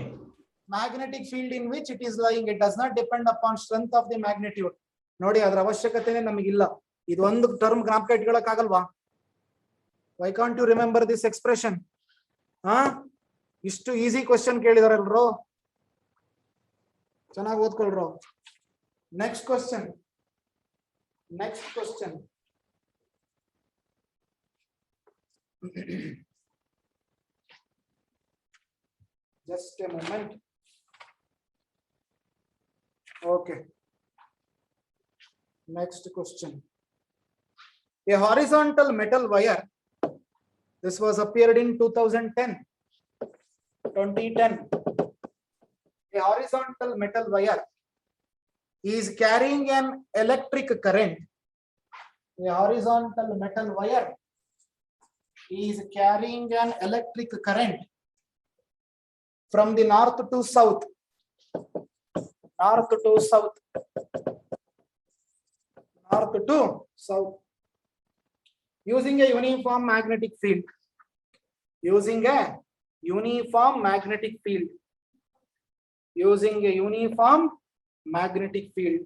S1: Magnetic field in which it is lying, it does not depend upon strength of the magnitude. ನೋಡಿ, ಅದರ ಅವಶ್ಯಕತೆನೇ ನಮಗಿಲ್ಲ. ಇದು ಒಂದು ಟರ್ಮ್ ಜ್ಞಾಪಕ ಇಟ್ಕೊಳ್ಳೋಕ್ಕಾಗಲ್ವಾ? Why can't you remember this expression? ಇಷ್ಟು ಈಸಿ ಕ್ವಶನ್ ಕೇಳಿದಾರಲ್ರೋ, ಚೆನ್ನಾಗಿ ಓದ್ಕೊಳ್ರೋ. Next question. Just a moment. Okay. Next question. A horizontal metal wire. This was appeared in 2010. A horizontal metal wire is carrying an electric current. A horizontal metal wire is carrying an electric current from the north to south. North to south. North to south. Using a uniform magnetic field. Using a uniform magnetic field. Using a uniform magnetic field.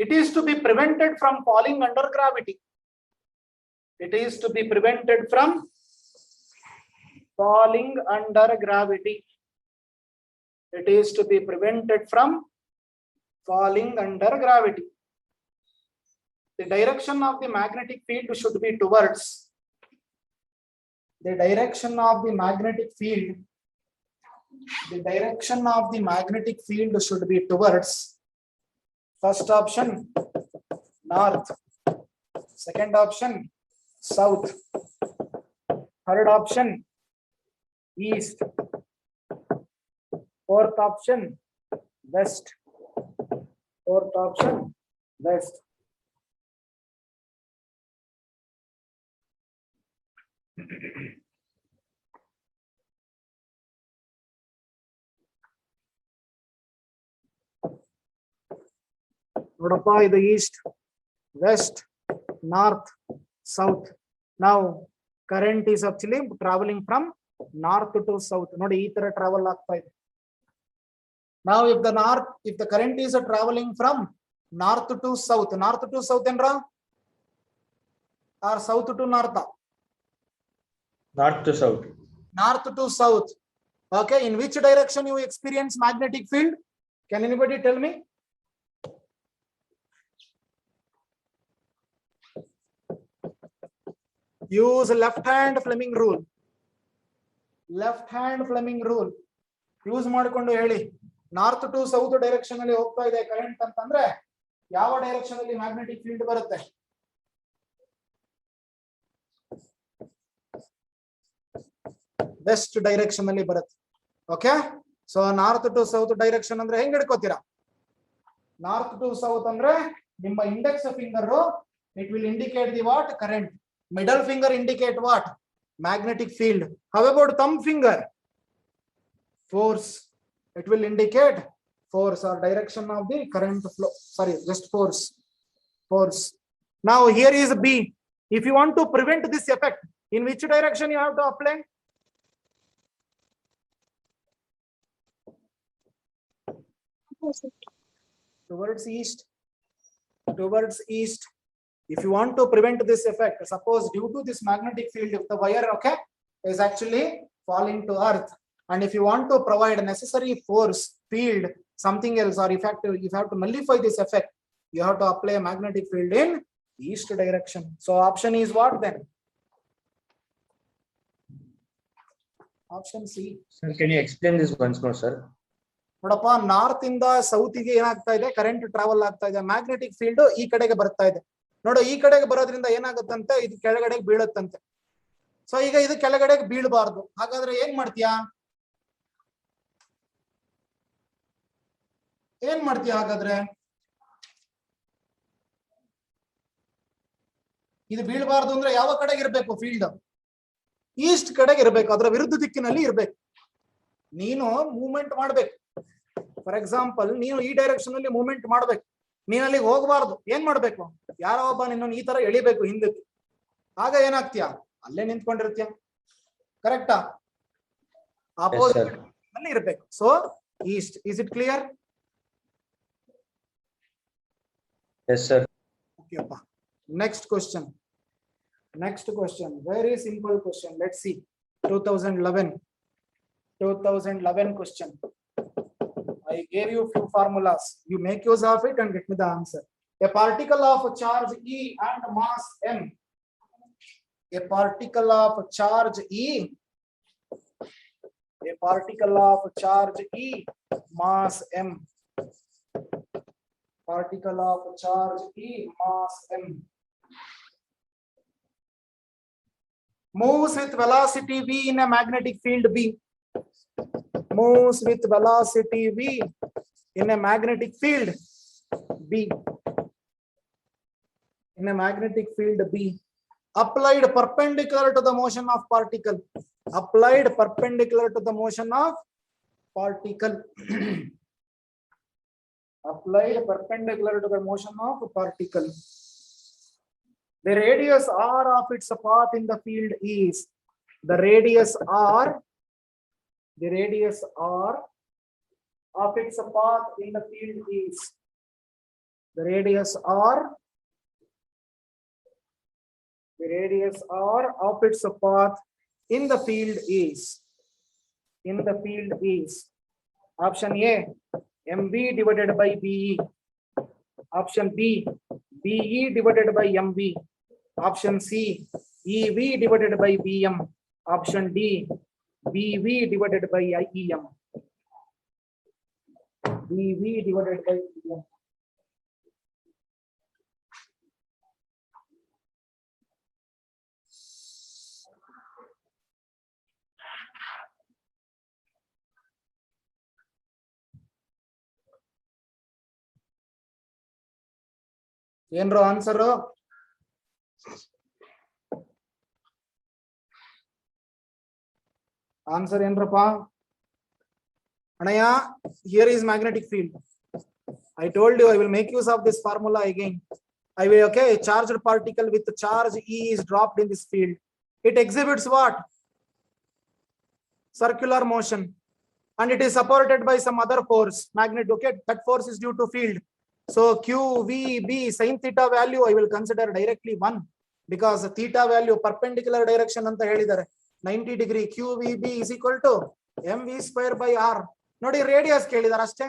S1: It is to be prevented from falling under gravity. It is to be prevented from falling under gravity. It is to be prevented from falling under gravity. The direction of the magnetic field should be towards. The direction of the magnetic field. The direction of the magnetic field should be towards. First option, north. Second option, south. Third option, east. Fourth option, west. Fourth option, west. ನೋಡಪ್ಪ ಇದು east, west, north, south. ನಾವು current is actually travelling from north to south. ನೋಡಿ ಈ ತರ travel ಆಗ್ತಾ ಇದೆ. ನಾವು if the current is traveling from north to south ಏನ್ರ or south to north?
S3: North to south.
S1: North to south. Okay, in which direction you experience magnetic field? Can anybody tell me? Use left hand Fleming rule. Left hand Fleming rule. Use ಮಾಡಿಕೊಂಡು ಹೇಳಿ. North to south direction ಅಲ್ಲಿ ಹೋಗ್ತಾ ಇದೆ current ಅಂತಂದ್ರೆ ಯಾವ direction ಅಲ್ಲಿ magnetic field ಬರುತ್ತೆ? West direction ಅಲ್ಲಿ ಬರುತ್ತೆ. Okay, so north to south direction ಅಂದ್ರೆ ಹೆಂಗ್ ಹಿಡ್ಕೋತೀರಾ? ನಾರ್ತ್ ಟು ಸೌತ್ ಅಂದ್ರೆ ನಿಮ್ಮ index finger it will indicate the what? Current. Middle finger indicate what? Magnetic field. How about thumb finger? Force. It will indicate force or direction of the current flow. Sorry, just force. Force. Now here is B. If you want to prevent this effect, in which direction you have to apply? Towards east. Towards east. If you want to prevent this effect, suppose due to this magnetic field, if the wire, okay, is actually falling to earth, and if you want to provide necessary force, field, something else, or if you have to nullify this effect, you have to apply a magnetic field in east direction. So option is what then? Option C.
S3: Sir, can you explain this once more, sir?
S1: ನೋಡಪ್ಪ, north ಇಂದ south ಗೆ ಏನಾಗ್ತಾ ಇದೆ? Current travel ಆಗ್ತಾ ಇದೆ. Magnetic field ಈ ಕಡೆಗೆ ಬರ್ತಾ ಇದೆ. ನೋಡು, ಈ ಕಡೆಗೆ ಬರೋದ್ರಿಂದ ಏನಾಗುತ್ತಂತೆ? ಇದು ಕೆಳಗಡೆಗೆ ಬೀಳುತ್ತಂತೆ. ಸೊ ಈಗ ಇದು ಕೆಳಗಡೆಗೆ ಬೀಳಬಾರ್ದು. ಹಾಗಾದ್ರೆ ಏನ್ ಮಾಡ್ತೀಯಾ? ಹಾಗಾದ್ರೆ ಇದು ಬೀಳಬಾರ್ದು ಅಂದ್ರೆ ಯಾವ ಕಡೆಗೆ ಇರ್ಬೇಕು? ಫೀಲ್ಡ್ ಈಸ್ಟ್ ಕಡೆಗೆ ಇರ್ಬೇಕು, ಅದರ ವಿರುದ್ಧ ದಿಕ್ಕಿನಲ್ಲಿ ಇರ್ಬೇಕು. ನೀನು ಮೂವ್ಮೆಂಟ್ ಮಾಡ್ಬೇಕು. ಫಾರ್ ಎಕ್ಸಾಂಪಲ್, ನೀನು ಈ ಡೈರೆಕ್ಷನ್ ಅಲ್ಲಿ ಮೂವ್ಮೆಂಟ್ ಮಾಡ್ಬೇಕು. ನೀನ್ ಅಲ್ಲಿಗೆ ಹೋಗಬಾರ್ದು. ಏನ್ ಮಾಡ್ಬೇಕು? ಯಾರೋ ಒಬ್ಬ ನಿನ್ನನ್ನು ಈ ತರ ಎಳಿಬೇಕು ಹಿಂದಕ್ಕೆ. ಆಗ ಏನಾಗ್ತೀಯ? ಅಲ್ಲೇ ನಿಂತ್ಕೊಂಡಿರ್ತೀಯ. ಕರೆಕ್ಟಾ? ಅಪೋಸಿಟ್ ಅಲ್ಲಿ ಇರ್ಬೇಕು. So East. Is it clear?
S3: Yes, sir.
S1: Okay, appa. Next question. Very simple question. Let's see. 2011 question. I gave you few formulas. You make use of it and get me the answer. A particle of charge E and mass m. A particle of charge E. A particle of charge E, mass m. Particle of charge E, mass m. Moves with velocity v in a magnetic field B. Moves with velocity v in a magnetic field B. In a magnetic field B. Applied perpendicular to the motion of particle. Applied perpendicular to the motion of particle. Applied perpendicular to the motion of particle. The radius r of its path in the field is. The radius r of its path in the field is. The radius r of its path in the field is. Option A, MV divided by BE. Option B, BE divided by MV. Option C, EV divided by BM. Option D, BV divided by IEM. BV divided by BM. ಏನ್ರೋ answer? Answer ಏನ್ರಪ್ಪ? ಅಣ್ಣಯ್ಯ, here is magnetic field. I told you I will make use of this formula again. I will, okay, a charged particle with charge E is dropped in this field. It exhibits what? Circular motion, and it is supported by some other force, magnet. Okay, that force is due to field. So Q V B sin theta value I will consider directly 1, because theta value perpendicular direction anta helidare 90 degree. Q V B is equal to mv square by r. Nodi radius kelidare ashte,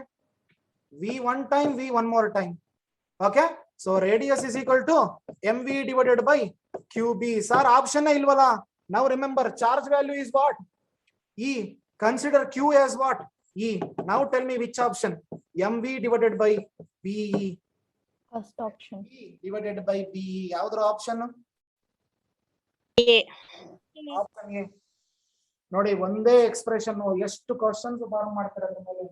S1: v one time, v one more time. Okay, so radius is equal to mv divided by qb. Sir, option ilvala. Now remember, charge value is what? E. Consider q as what? E. Now tell me which option? mv divided by be.
S2: First option.
S1: E divided by be. Yaudra option?
S2: A.
S1: Option A. ನೋಡಿ, ಒಂದೇ expression ಎಷ್ಟು questions form ಮಾಡ್ತಾರೆ ಅದ್ರ ಮೇಲೆ.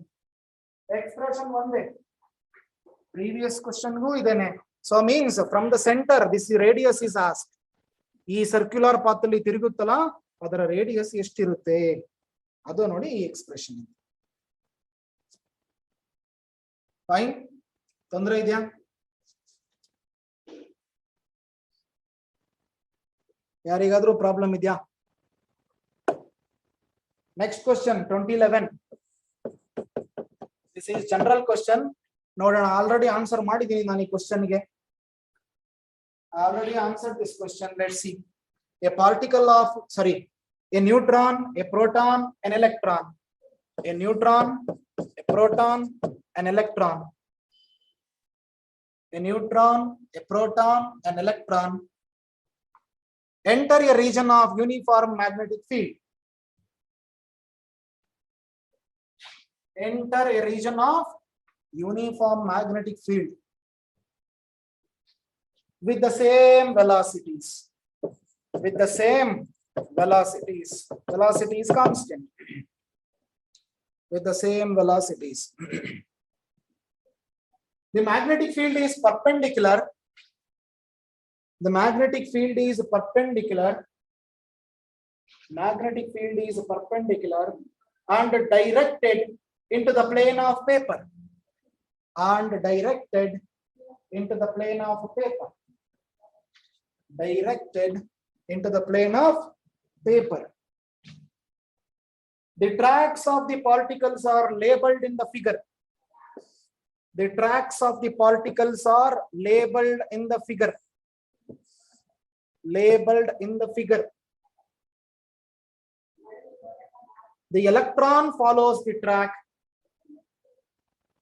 S1: Expression ಒಂದೇ, previous ಕ್ವಶನ್ಗೂ ಇದೇನೆ. So means from the centre this radius is ask. ಈ circular path ಅಲ್ಲಿ ತಿರುಗುತ್ತಲ್ಲ, ಅದರ ರೇಡಿಯಸ್ ಎಷ್ಟಿರುತ್ತೆ ಅದು ನೋಡಿ ಈ ಎಕ್ಸ್ಪ್ರೆಷನ್. ಫೈನ್, ತೊಂದರೆ ಇದೆಯಾ? ಯಾರಿಗಾದ್ರೂ ಪ್ರಾಬ್ಲಮ್ ಇದೆಯಾ? Next question, 2011. This is general question. ನೋಡೋಣ, ಆಲ್ರೆಡಿ ಆನ್ಸರ್ ಮಾಡಿದ್ದೀನಿ ನಾನು ಈ ಕ್ವಶನ್ಗೆ. Already answered this question. Let's see. A particle of, sorry, a neutron, a proton, an electron. A neutron, a proton, an electron. A neutron, a proton, an electron enter a region of uniform magnetic field. Enter a region of uniform magnetic field with the same velocities. With the same velocities. Velocity is constant. With the same velocities. The magnetic field is perpendicular. The magnetic field is perpendicular. Magnetic field is perpendicular and directed into the plane of paper. And directed into the plane of paper. Directed into the plane of paper. The tracks of the particles are labeled in the figure. The tracks of the particles are labeled in the figure. Labeled in the figure. The electron follows the track.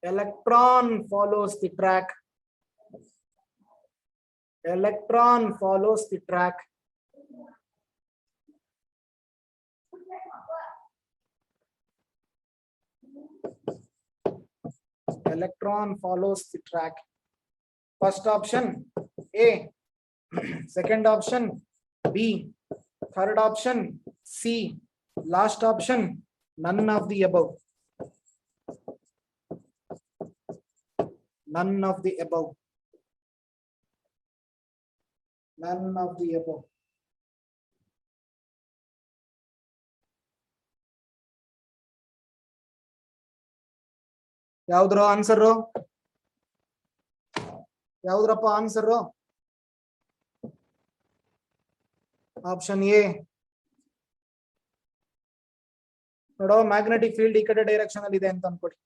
S1: Electron follows the track. Electron follows the track. Electron follows the track. First option A. Second option B. Third option C. Last option none of the above. None of the above. None of the above. ಯಾವ್ದ್ರ answer? ಯಾವ್ದ್ರಪ್ಪ answer? Option A. ನೋಡೋ, magnetic field ಈ ಕಡೆ direction ಅಲ್ಲಿ ಇದೆ ಅಂತ ಅನ್ಕೊಡಿ.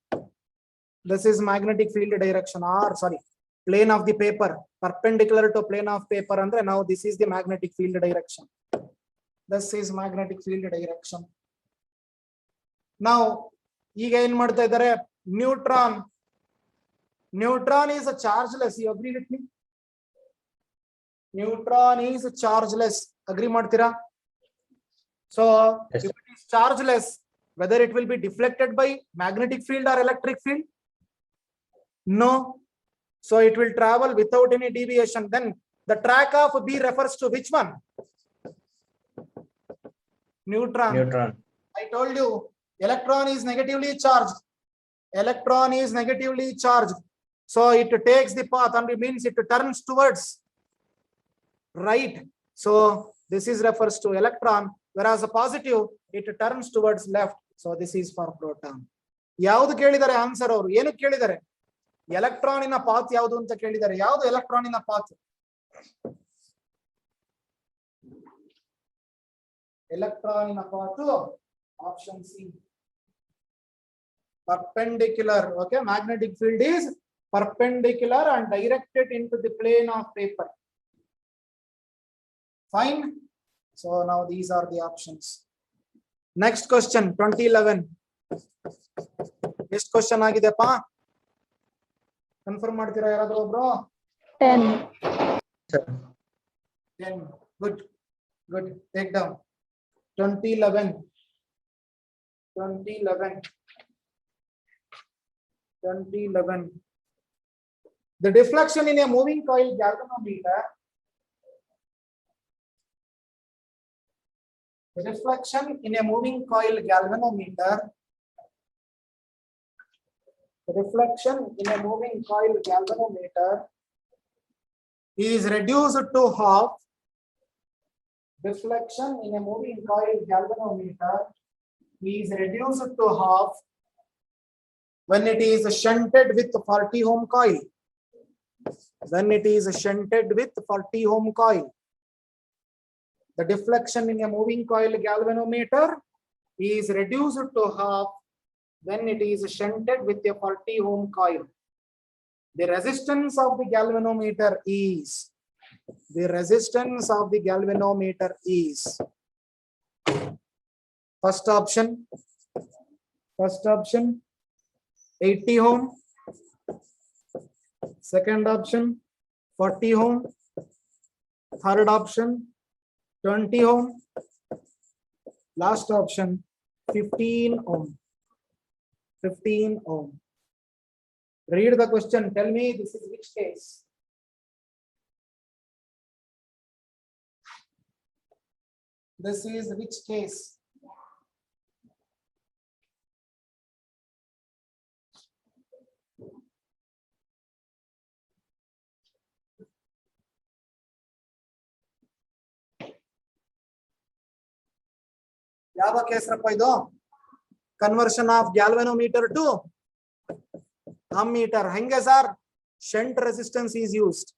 S1: This is magnetic field direction, or sorry, plane of the paper, perpendicular to plane of paper. Andre now this is the magnetic field direction. This is magnetic field direction. Now ಈಗ ಏನ್ ಮಾಡ್ತಾ ಇದ್ದಾರೆ? Neutron. Neutron is a chargeless. You agree with me? Neutron is chargeless. Agree ಮಾಡ್ತೀರಾ? So
S3: Yes.
S1: if it is chargeless, whether it will be deflected by magnetic field or electric field? No. So it will travel without any deviation. Then the track of B refers to which one? Neutron.
S3: Neutron.
S1: I told you, electron is negatively charged. Electron is negatively charged. So it takes the path and it means it turns towards right. So this is refers to electron, whereas a positive it turns towards left. So this is for proton. ಯಾವುದು ಕೇಳಿದರೆ answer ಅವರು ಏನು ಕೇಳಿದರೆ ಎಲೆಕ್ಟ್ರಾನಿನ path ಯಾವುದು ಅಂತ ಕೇಳಿದರೆ ಯಾವುದು ಎಲೆಕ್ಟ್ರಾನಿನ ಪಾತ್ ಎಲೆಕ್ಟ್ರಾನಿನ path option C perpendicular. Okay, magnetic field is perpendicular and directed into the plane of paper. Fine. So now these are the options. Next question 2011. Next question agideppa confirm ಮಾಡ್ತೀರಾ ಯಾರಾದರೂ ಒಬ್ರು 10 good take down 2011. The deflection in a moving coil galvanometer. The deflection in a moving coil galvanometer. The deflection in a moving coil galvanometer is reduced to half. Deflection in a moving coil galvanometer is reduced to half when it is shunted with 40 ohm coil. When it is shunted with 40 ohm coil. The deflection in a moving coil galvanometer is reduced to half when it is shunted with a 40 ohm coil. The resistance of the galvanometer is, first option 80 ohm, second option 40 ohm, third option 20 ohm, last option 15 ohm. Read the question, tell me this is which case. This is which case? ಯಾವ ಕೇಸ್ರಪ್ಪ ಇದು conversion of galvanometer to ammeter ಹೆಂಗೆ sir shunt resistance is used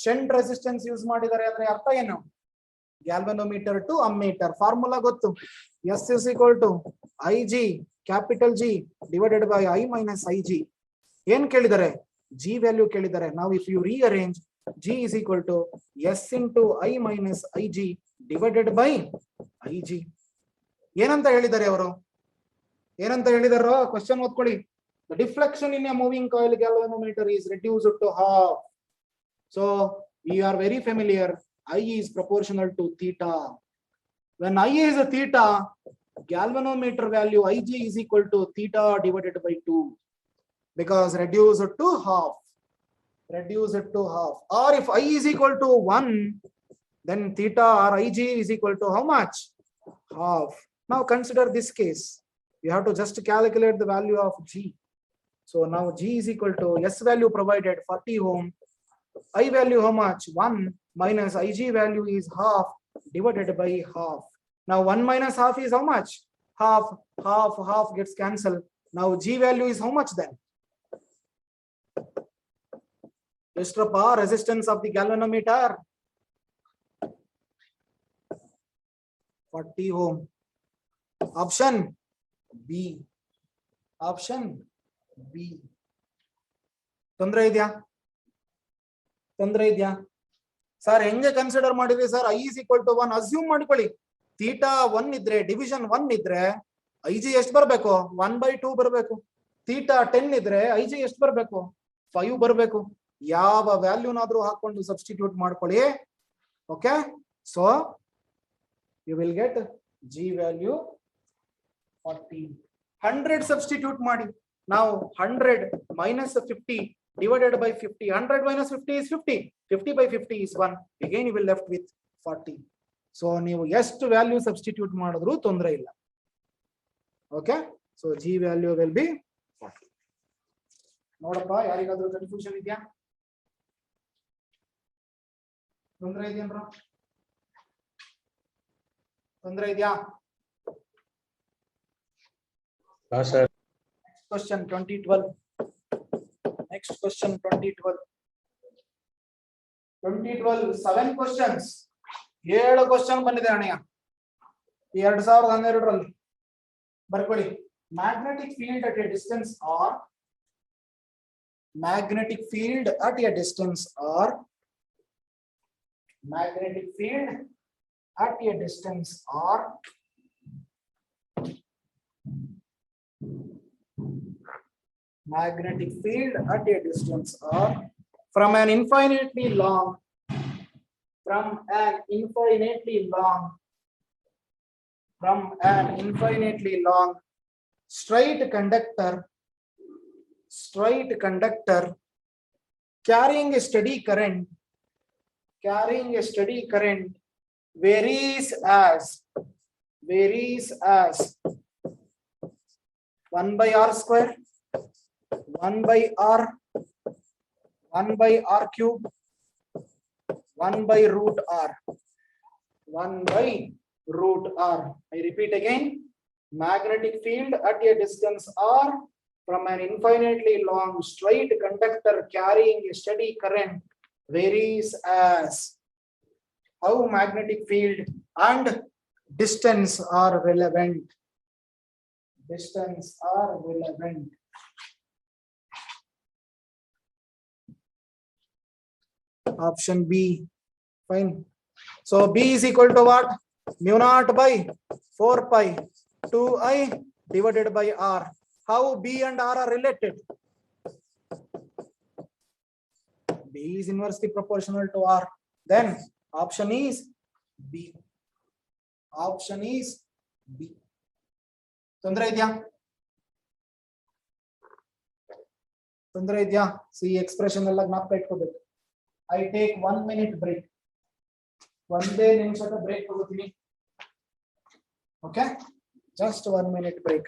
S1: shunt resistance use ಮಾಡಿದ್ದಾರೆ ಅಂದ್ರೆ ಅರ್ಥ ಏನು galvanometer to ammeter formula ಗೊತ್ತು S is equal to IG capital G divided by I minus IG ಏನ್ ಕೇಳಿದ್ದಾರೆ G ವ್ಯಾಲ್ಯೂ ಕೇಳಿದ್ದಾರೆ ನಾವು if you rearrange G is equal to S into I minus IG divided by IG ಏನಂತ ಹೇಳಿದ್ದಾರೆ ಅವರು ಏನಂತ ಹೇಳಿದಾರೋ question ಓದ್ಕೊಳ್ಳಿ the deflection in a moving coil galvanometer is reduced to half. So we are very familiar, I is proportional to theta. When I is a theta, galvanometer value IG is equal to theta divided by 2 because reduced to half. Or if I is equal to 1, then theta or IG is equal to how much? Half. Now consider this case. You have to just calculate the value of G. So now G is equal to S value provided 40 ohm. I value how much? 1 minus IG value is half divided by half. Now 1 minus half is how much? Half gets cancelled. Now G value is how much then? Estrapa resistance of the galvanometer 40 ohm. Option B. ತೊಂದ್ರೆ ಇದೆಯಾ sir ಹೆಂಗೆ consider ಮಾಡಿದ್ರಿ sir I is equal to 1 assume ಮಾಡ್ಕೊಳ್ಳಿ theta 1 ಇದ್ರೆ division 1 ಇದ್ರೆ IG ಎಷ್ಟು ಬರಬೇಕು 1/2 ಬರಬೇಕು ಥೀಟಾ 10 ಇದ್ರೆ IG ಎಷ್ಟು ಬರಬೇಕು 5 ಬರಬೇಕು ಯಾವ ವ್ಯಾಲ್ಯೂನಾದ್ರೂ ಹಾಕೊಂಡು ಸಬ್ಸ್ಟಿಟ್ಯೂಟ್ ಮಾಡ್ಕೊಳ್ಳಿ okay so you will get G value 40 100 substitute ಮಾಡಿ now 100 minus 50 divided by 50 100 minus 50 is 50 50 by 50 is 1 again you will left with 40 so ನೀವು ಎಷ್ಟು ವ್ಯಾಲ್ಯೂ ಸಬ್ಸ್ಟಿಟ್ಯೂಟ್ ಮಾಡಿದ್ರು ತೊಂದರೆ ಇಲ್ಲ okay so G value will be 40 ನೋಡಪ್ಪ ಯಾರಿಗಾದ್ರೂ confusion ಇದೆಯಾ ತೊಂದರೆ ಇದೆಯೇನ್ರ ತೊಂದರೆ ಇದೆಯಾ
S3: sir.
S1: Question 2012. Next question 2012. 2012 7 questions. 7 question ಬಂದಿದೆ ಅಣ್ಣಯ್ಯ 2012 ಬರ್ಕೊಳ್ಳಿ. Magnetic field at a distance r. Magnetic field at a distance r. Magnetic field at a distance r. Magnetic field at a distance r from an infinitely long straight conductor carrying a steady current varies as 1 by r square 1 by r cube 1 by root r 1 by root r. I repeat again, magnetic field at a distance r from an infinitely long straight conductor carrying a steady current varies as. How magnetic field and distance are relevant. Option B. Fine. So B is equal to what? Mu naught by 4 pi 2I divided by R. How B and R are related? B is inversely proportional to R. Then option is B. ತೊಂದರೆ ಇದೆಯಾ? C expression ಎಲ್ಲ ಜ್ಞಾಪಕ ಇಟ್ಕೋಬೇಕು. I take 1 minute break. ಒಂದೇ ನಿಮಿಷದ break ತಗೋತೀನಿ. Okay, just 1 minute break.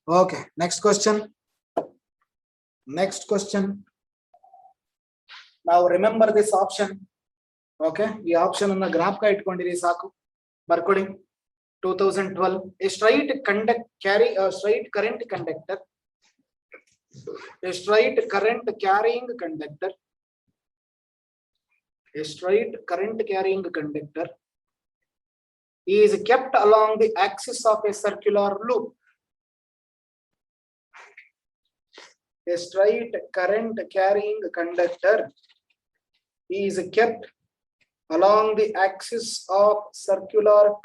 S1: Okay, next question. Now remember this option. Okay, the option on the graph ka itkondiri saku. Barkodi 2012. A straight current conductor. A straight current carrying conductor is kept along the axis of a circular loop. A straight current carrying conductor is kept along the axis of circular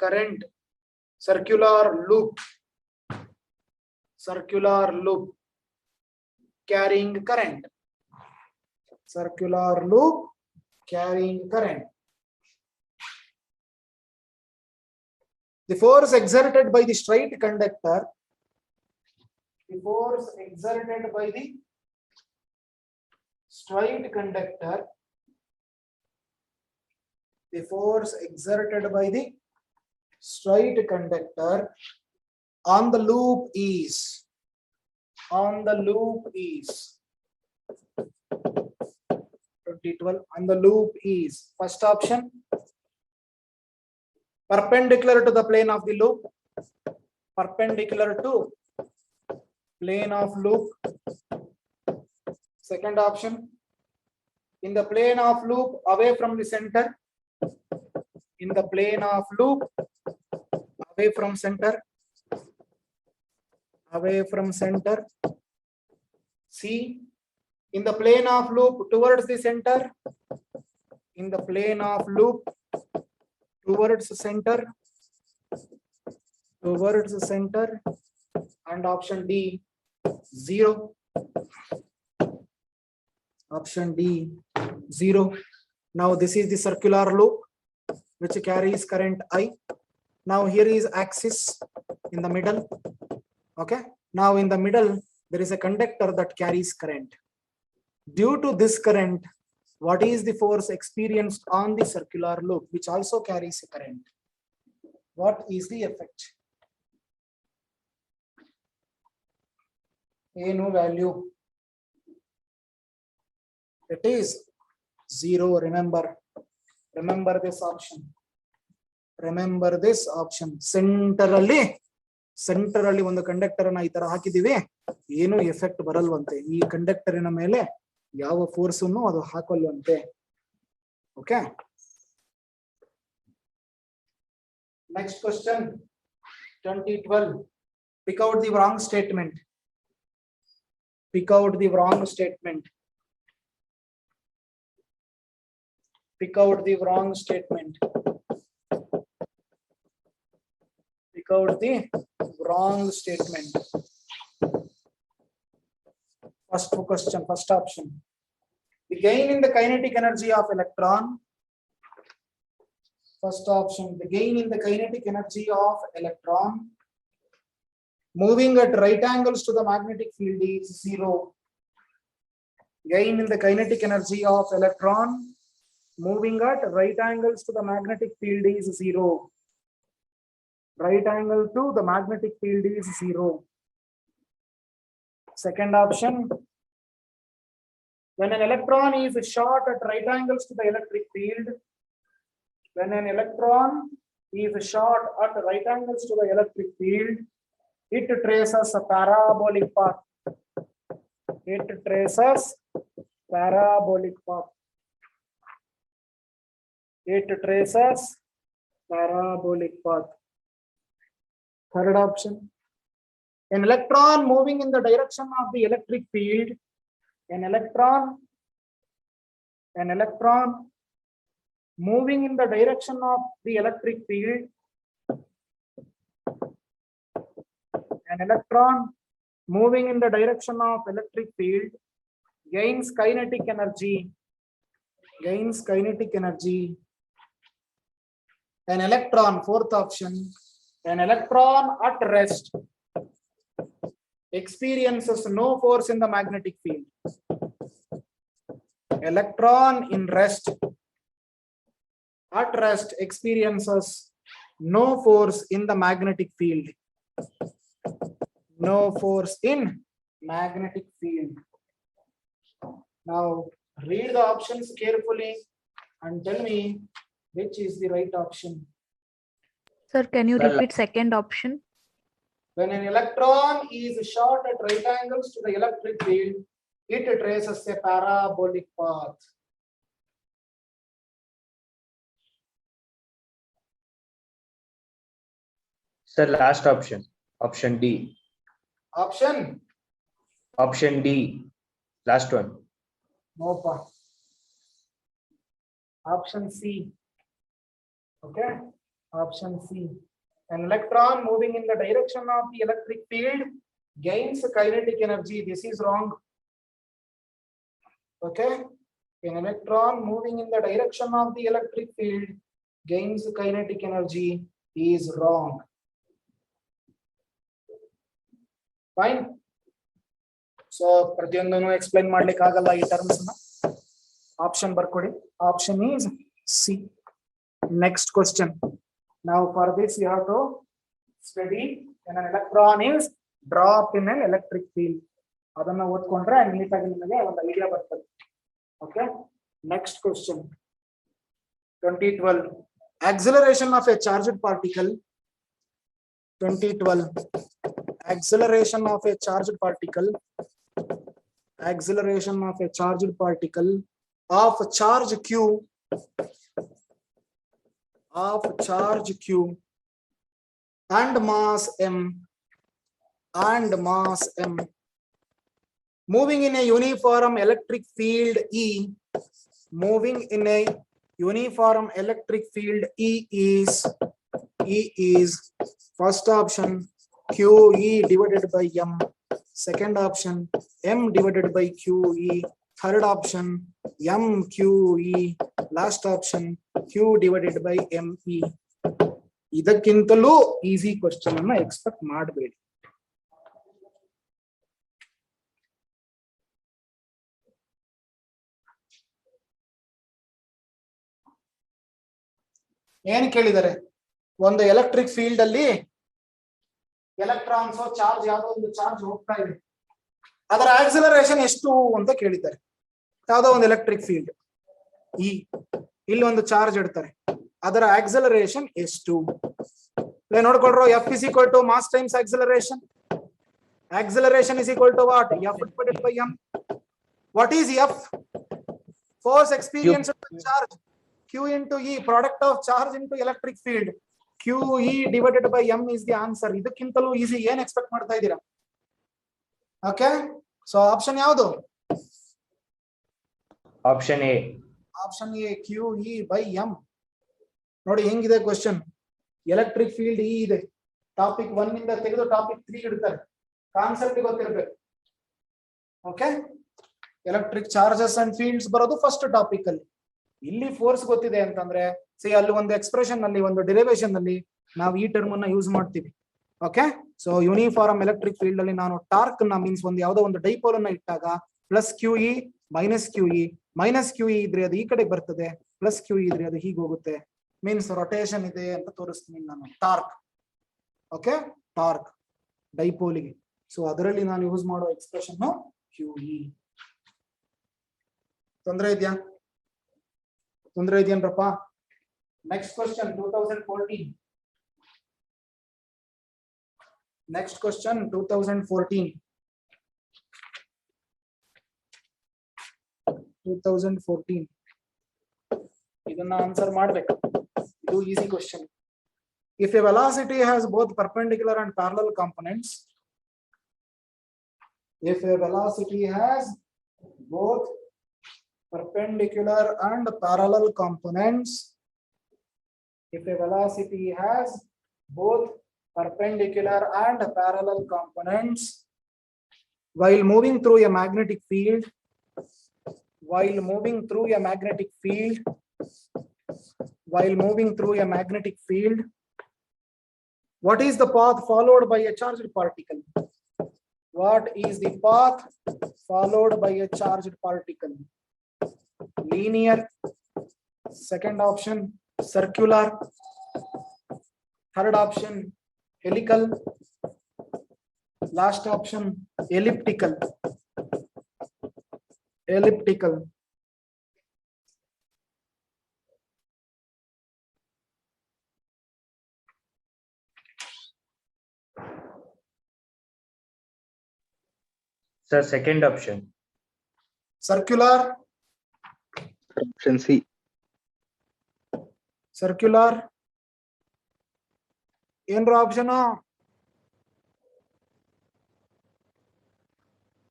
S1: loop carrying current. The force exerted by the straight conductor, the force exerted by the straight conductor, the force exerted by the straight conductor on the loop is, on the loop is 2012, on the loop is, first option, perpendicular to the plane of the loop, perpendicular to plane of loop. Second option, in the plane of loop away from the center, in the plane of loop away from center, away from center. C, in the plane of loop towards the center, in the plane of loop towards the center, towards the center. And option D, 0. Option D, 0. Now this is the circular loop which carries current I. Now here is axis in the middle. Okay. Now in the middle there is a conductor that carries current. Due to this current, what is the force experienced on the circular loop which also carries a current? What is the effect? A, no value. It is 0. Remember this option. Remember this option. Centrally ಒಂದು conductor ಅನ್ನ ಈ ತರ ಹಾಕಿದೀವಿ, ಏನು effect ಬರಲ್ವಂತೆ. ಈ ಕಂಡಕ್ಟರಿನ ಮೇಲೆ ಯಾವ force ಅನ್ನು ಅದು ಹಾಕಲ್ವಂತೆ. Okay, next question 2012. Pick out the wrong statement. Pick out the wrong statement. Pick out the wrong statement. Pick out the wrong statement. First question, first option. The gain in the kinetic energy of electron. First option, the gain in the kinetic energy of electron moving at right angles to the magnetic field is 0. Gain in the kinetic energy of electron moving at right angles to the magnetic field is 0. Right angle to the magnetic field is 0. Second option, when an electron is shot at right angles to the electric field, when an electron is shot at right angles to the electric field, it traces a parabolic path. It traces parabolic path. It traces parabolic path. Third option, an electron moving in the direction of the electric field, an electron moving in the direction of the electric field, an electron moving in the direction of electric field gains kinetic energy, gains kinetic energy. An electron, fourth option, an electron at rest experiences no force in the magnetic field. Electron in rest, at rest, experiences no force in the magnetic field. No force in magnetic field. Now read the options carefully and tell me which is the right option.
S2: Sir, can you repeat second option?
S1: When an electron is shot at right angles to the electric field, it traces a parabolic path.
S3: Sir, last option. Option D. Option D. Last one.
S1: No. Option C. Okay. Option C. An electron moving in the direction of the electric field gains kinetic energy. This is wrong. Okay. An electron moving in the direction of the electric field gains kinetic energy. is wrong. Fine. So ಪ್ರತಿಯೊಂದನ್ನು explain ಮಾಡ್ಲಿಕ್ಕೆ ಆಗಲ್ಲ ಈ terms ನ. Option ಬರ್ಕೊಡಿ. Option is C. Next question. Now for this you have to study when an electron is dropped in an electric field. ಅದನ್ನ ಓದ್ಕೊಂಡ್ರೆ ನೀಟಾಗಿ ನಿಮಗೆ ಒಂದು idea ಬರ್ತದೆ. Okay. Next question. 2012. Acceleration of a charged particle. 2012. Acceleration of a charged particle. Acceleration of a charged particle of charge q. Of charge q and mass m. And mass m. Moving in a uniform electric field E. Moving in a uniform electric field E is first option QE divided by M, second option M divided by QE, third option MQE, last option Q divided by ME. ಇದಕ್ಕಿಂತಲೂ easy question ಅನ್ನ expect ಮಾಡಬೇಡಿ. ಏನ್ ಕೇಳಿದ್ದಾರೆ? ಒಂದು electric field ಅಲ್ಲಿ electrons charge ಯಾವುದೋ ಒಂದು charge ಹೋಗ್ತಾ ಇದೆ, ಅದರ ಆಕ್ಸಿಲರೇಷನ್ ಎಷ್ಟು ಅಂತ ಕೇಳಿದ್ದಾರೆ. ಯಾವುದೋ ಒಂದು ಎಲೆಕ್ಟ್ರಿಕ್ ಫೀಲ್ಡ್ ಈ ಇಲ್ಲಿ ಒಂದು ಚಾರ್ಜ್ ಇಡ್ತಾರೆ, ಅದರ ಆಕ್ಸಿಲರೇಷನ್ ಎಷ್ಟು ನೋಡ್ಕೊಳ್ರು. F is equal to mass times acceleration. Acceleration is equal to what? F divided by m. What is F? Force experienced by charge. Q into E, product of charge into electric field. QE divided by M is the answer. ಇದಕ್ಕಿಂತಲೂ easy ಏನ್ expect ಮಾಡ್ತಾ ಇದ್ದೀರಾ? Okay, so option ಯಾವುದು?
S3: Option A.
S1: Option A QE by M. ನೋಡಿ ಹೆಂಗಿದೆ question. Electric field E ಇದೆ, topic 1 ಇಂದ ತೆಗೆದು ಟಾಪಿಕ್ 3 ಇಡ್ತಾರೆ. ಕಾನ್ಸೆಪ್ಟ್ ಗೊತ್ತಿರಬೇಕು. Okay, electric charges and fields ಬರೋದು ಫಸ್ಟ್ ಟಾಪಿಕ್ ಅಲ್ಲಿ. ಇಲ್ಲಿ ಫೋರ್ಸ್ ಗೊತ್ತಿದೆ ಅಂತಂದ್ರೆ ಅಲ್ಲಿ ಒಂದು ಎಕ್ಸ್ಪ್ರೆಷನ್ ನಲ್ಲಿ, ಒಂದು ಡಿರೈವೇಶನ್ ನಲ್ಲಿ ನಾವು ಈ ಟರ್ಮ್ ಅನ್ನ ಯೂಸ್ ಮಾಡ್ತೀವಿ. Okay, so uniform electric field ಅಲ್ಲಿ ನಾನು ಟಾರ್ಕ್ ನ ಮೀನ್ಸ್ ಒಂದು ಯಾವುದೋ ಒಂದು ಡೈಪೋಲ್ ಅನ್ನ ಇಟ್ಟಾಗ ಪ್ಲಸ್ QE ಮೈನಸ್ QE ಇದ್ರೆ ಅದು ಈ ಕಡೆ ಬರ್ತದೆ, ಪ್ಲಸ್ QE ಇದ್ರೆ ಅದು ಹೀಗೆ ಹೋಗುತ್ತೆ. ಮೀನ್ಸ್ ರೊಟೇಷನ್ ಇದೆ ಅಂತ ತೋರಿಸ್ತೀನಿ ನಾನು. ಟಾರ್ಕ್, ಓಕೆ, ಟಾರ್ಕ್ ಡೈಪೋಲಿಗೆ. ಸೊ ಅದರಲ್ಲಿ ನಾನು ಯೂಸ್ ಮಾಡೋ ಎಕ್ಸ್ಪ್ರೆಷನ್ QE. ತೊಂದರೆ ಇದೆಯೇನ್ರಪ್ಪ? Next question 2014. Next question 2014. 2014 ಇದನ್ನ ಆನ್ಸರ್ ಮಾಡ್ಬೇಕು. ಇದು easy question. If a velocity has both perpendicular and parallel components, if a velocity has both perpendicular and parallel components, if a velocity has both perpendicular and parallel components while moving through a magnetic field, while moving through a magnetic field, what is the path followed by a charged particle? What is the path followed by a charged particle? Linear, second option circular, third option helical, last option elliptical.
S3: Sir, second option.
S1: Circular.
S4: Option C.
S1: Circular. ಏನ್ರ option?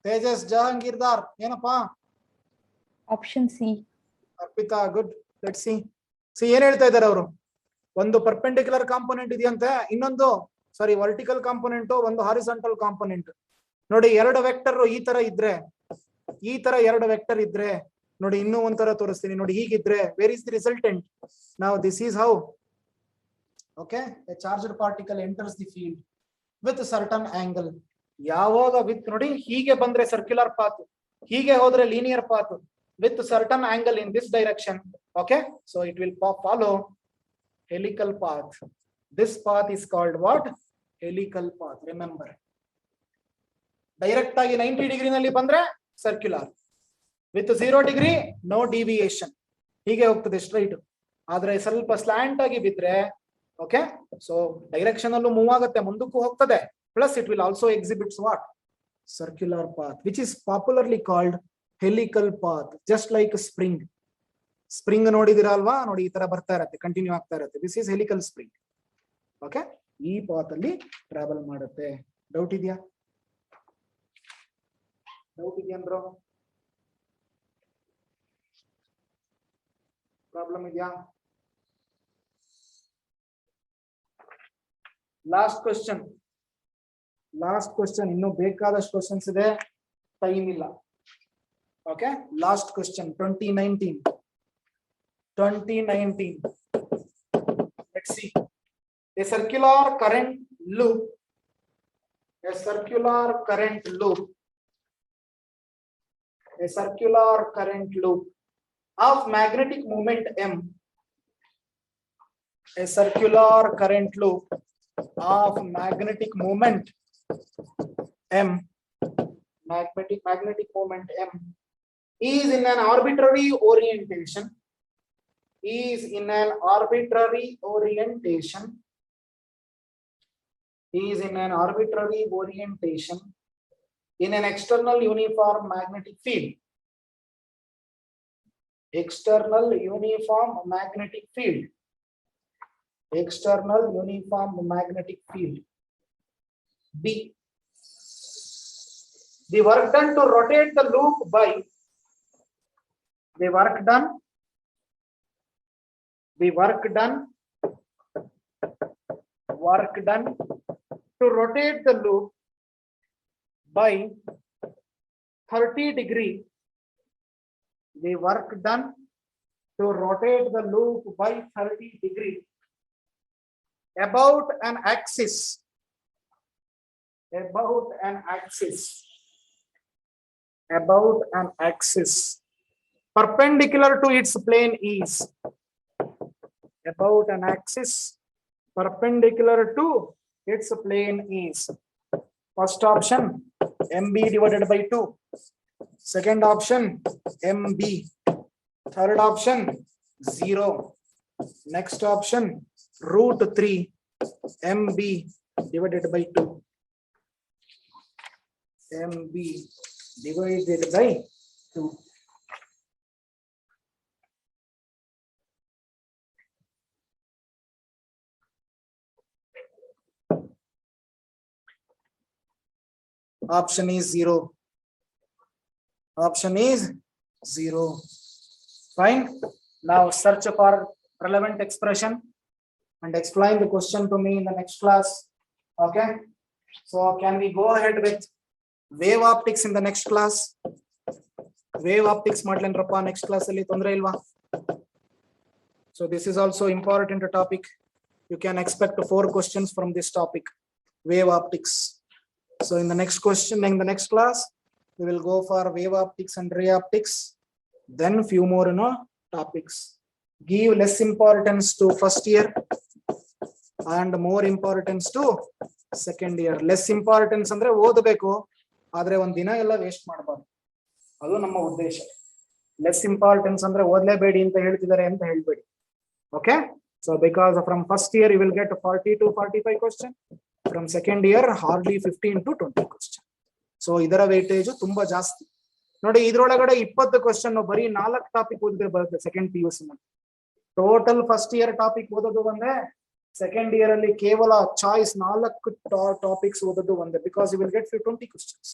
S1: Tejas ಜಹಾಂಗೀರ್ದಾರ್ ಏನಪ್ಪಾ?
S2: Option C.
S1: Arpita, good. Let's see ಏನ್ ಹೇಳ್ತಾ ಇದ್ದಾರೆ ಅವರು. ಒಂದು perpendicular component ಇದೆಯಂತೆ, ಇನ್ನೊಂದು vertical component, ಒಂದು ಹಾರಿಸಾಂಟಲ್ ಕಾಂಪೊನೆಂಟ್. ನೋಡಿ, ಎರಡು ವೆಕ್ಟರ್ ಈ ತರ ಇದ್ರೆ, ಈ ತರ ಎರಡು ವೆಕ್ಟರ್ ಇದ್ರೆ ನೋಡಿ, ಇನ್ನೂ ಒಂಥರ ತೋರಿಸ್ತೀನಿ ನೋಡಿ. ಹೀಗಿದ್ರೆ ವೇರ್ ಇಸ್ ದಿ ರಿಸಲ್ಟೆಂಟ್? ನಾವು this is how Okay, a charged particle enters the field with a certain angle. ಯಾವಾಗ ವಿತ್ ನೋಡಿ ಹೀಗೆ ಬಂದ್ರೆ ಸರ್ಕ್ಯುಲರ್ ಪಾತ್, ಹೀಗೆ ಹೋದ್ರೆ linear path, with certain angle in this direction. Okay, so it will follow helical path. This path is called what? Helical path. Remember, direct agi 90 degree nalli bandre circular, with 0 degree no deviation, hige hogtade straight. Adre ಸ್ವಲ್ಪ slant agi bidre, okay, so direction allu move agutte, mundukku hogtade, plus it will also exhibits what? Circular path, which is popularly called helical path, just like a spring. Spring ನೋಡಿದಿರಾ ಅಲ್ವಾ, ನೋಡಿ ಈ ತರ ಬರ್ತಾ ಇರುತ್ತೆ, continue ಆಗ್ತಾ ಇರುತ್ತೆ. This is helical spring. Okay, ಈ path ಅಲ್ಲಿ ಟ್ರಾವೆಲ್ ಮಾಡುತ್ತೆ. ಡೌಟ್ ಇದೆಯಾ? ಡೌಟ್ ಇದೆಯಾ ಬ್ರೋ? ಪ್ರಾಬ್ಲಮ್ ಇದೆಯಾ? ಲಾಸ್ಟ್ ಕ್ವೆಶ್ಚನ್, ಇನ್ನು ಬೇಕಾದಷ್ಟು ಕ್ವೆಶ್ಚನ್ಸ್ ಇದೆ, ಟೈಮ್ ಇಲ್ಲ. Okay, last question, 2019. Let's see. A circular current loop of magnetic moment M. A circular current loop of magnetic moment M. Magnetic moment M is in an arbitrary orientation. In an external uniform magnetic field. External uniform magnetic field. B. The work done to rotate the loop by to rotate the loop by 30 degree. The work done to rotate the loop by 30 degree about an axis. Perpendicular to its plane is. About an axis perpendicular to its plane is. First option, MB divided by 2. Second option, MB. Third option, 0. Next option, √3 MB divided by 2. MB divided by 2. Option is 0. Fine. Now search for relevant expression and explain the question to me in the next class. Okay. So can we go ahead with wave optics in the next class? Wave optics ಮಾಡ್ಲೇನ್ರಪ್ಪ next class ಅಲ್ಲಿ, ತೊಂದ್ರೆ ಇಲ್ವಾ? So this is also important topic. You can expect 4 questions from this topic, wave optics. So in the next class, we will go for wave optics and ray optics, then few more topics. Give less importance to first year and more importance to second year. Less importance ಅಂದ್ರೆ ಓದಬೇಕು, ಆದ್ರೆ ಒಂದ್ ದಿನ ಎಲ್ಲ waste ಮಾಡಬಾರ್ದು, ಅದು ನಮ್ಮ ಉದ್ದೇಶ. ಲೆಸ್ ಇಂಪಾರ್ಟೆನ್ಸ್ ಅಂದ್ರೆ ಓದ್ಲೇಬೇಡಿ ಅಂತ ಹೇಳ್ತಿದ್ದಾರೆ ಅಂತ ಹೇಳ್ಬೇಡಿ. Okay, so because from first year you will get 40 to 45 question, from second year hardly 15 to 20 question. So ಇದರ ವೇಟೇಜ್ ತುಂಬಾ ಜಾಸ್ತಿ ನೋಡಿ. ಇದ್ರೊಳಗಡೆ 20 ಕ್ವಶನ್ ಬರೀ 4 ಟಾಪಿಕ್ ಓದಿದ್ರೆ ಬರುತ್ತೆ ಸೆಕೆಂಡ್ PUC ನಲ್ಲಿ. ಟೋಟಲ್ ಫಸ್ಟ್ ಇಯರ್ ಟಾಪಿಕ್ ಓದೋದು ಒಂದೇ, ಸೆಕೆಂಡ್ ಇಯರ್ ಅಲ್ಲಿ ಕೇವಲ ಚಾಯ್ಸ್ 4 ಟಾಪಿಕ್ಸ್ ಓದೋದು ಒಂದೇ, because you will get 20 questions.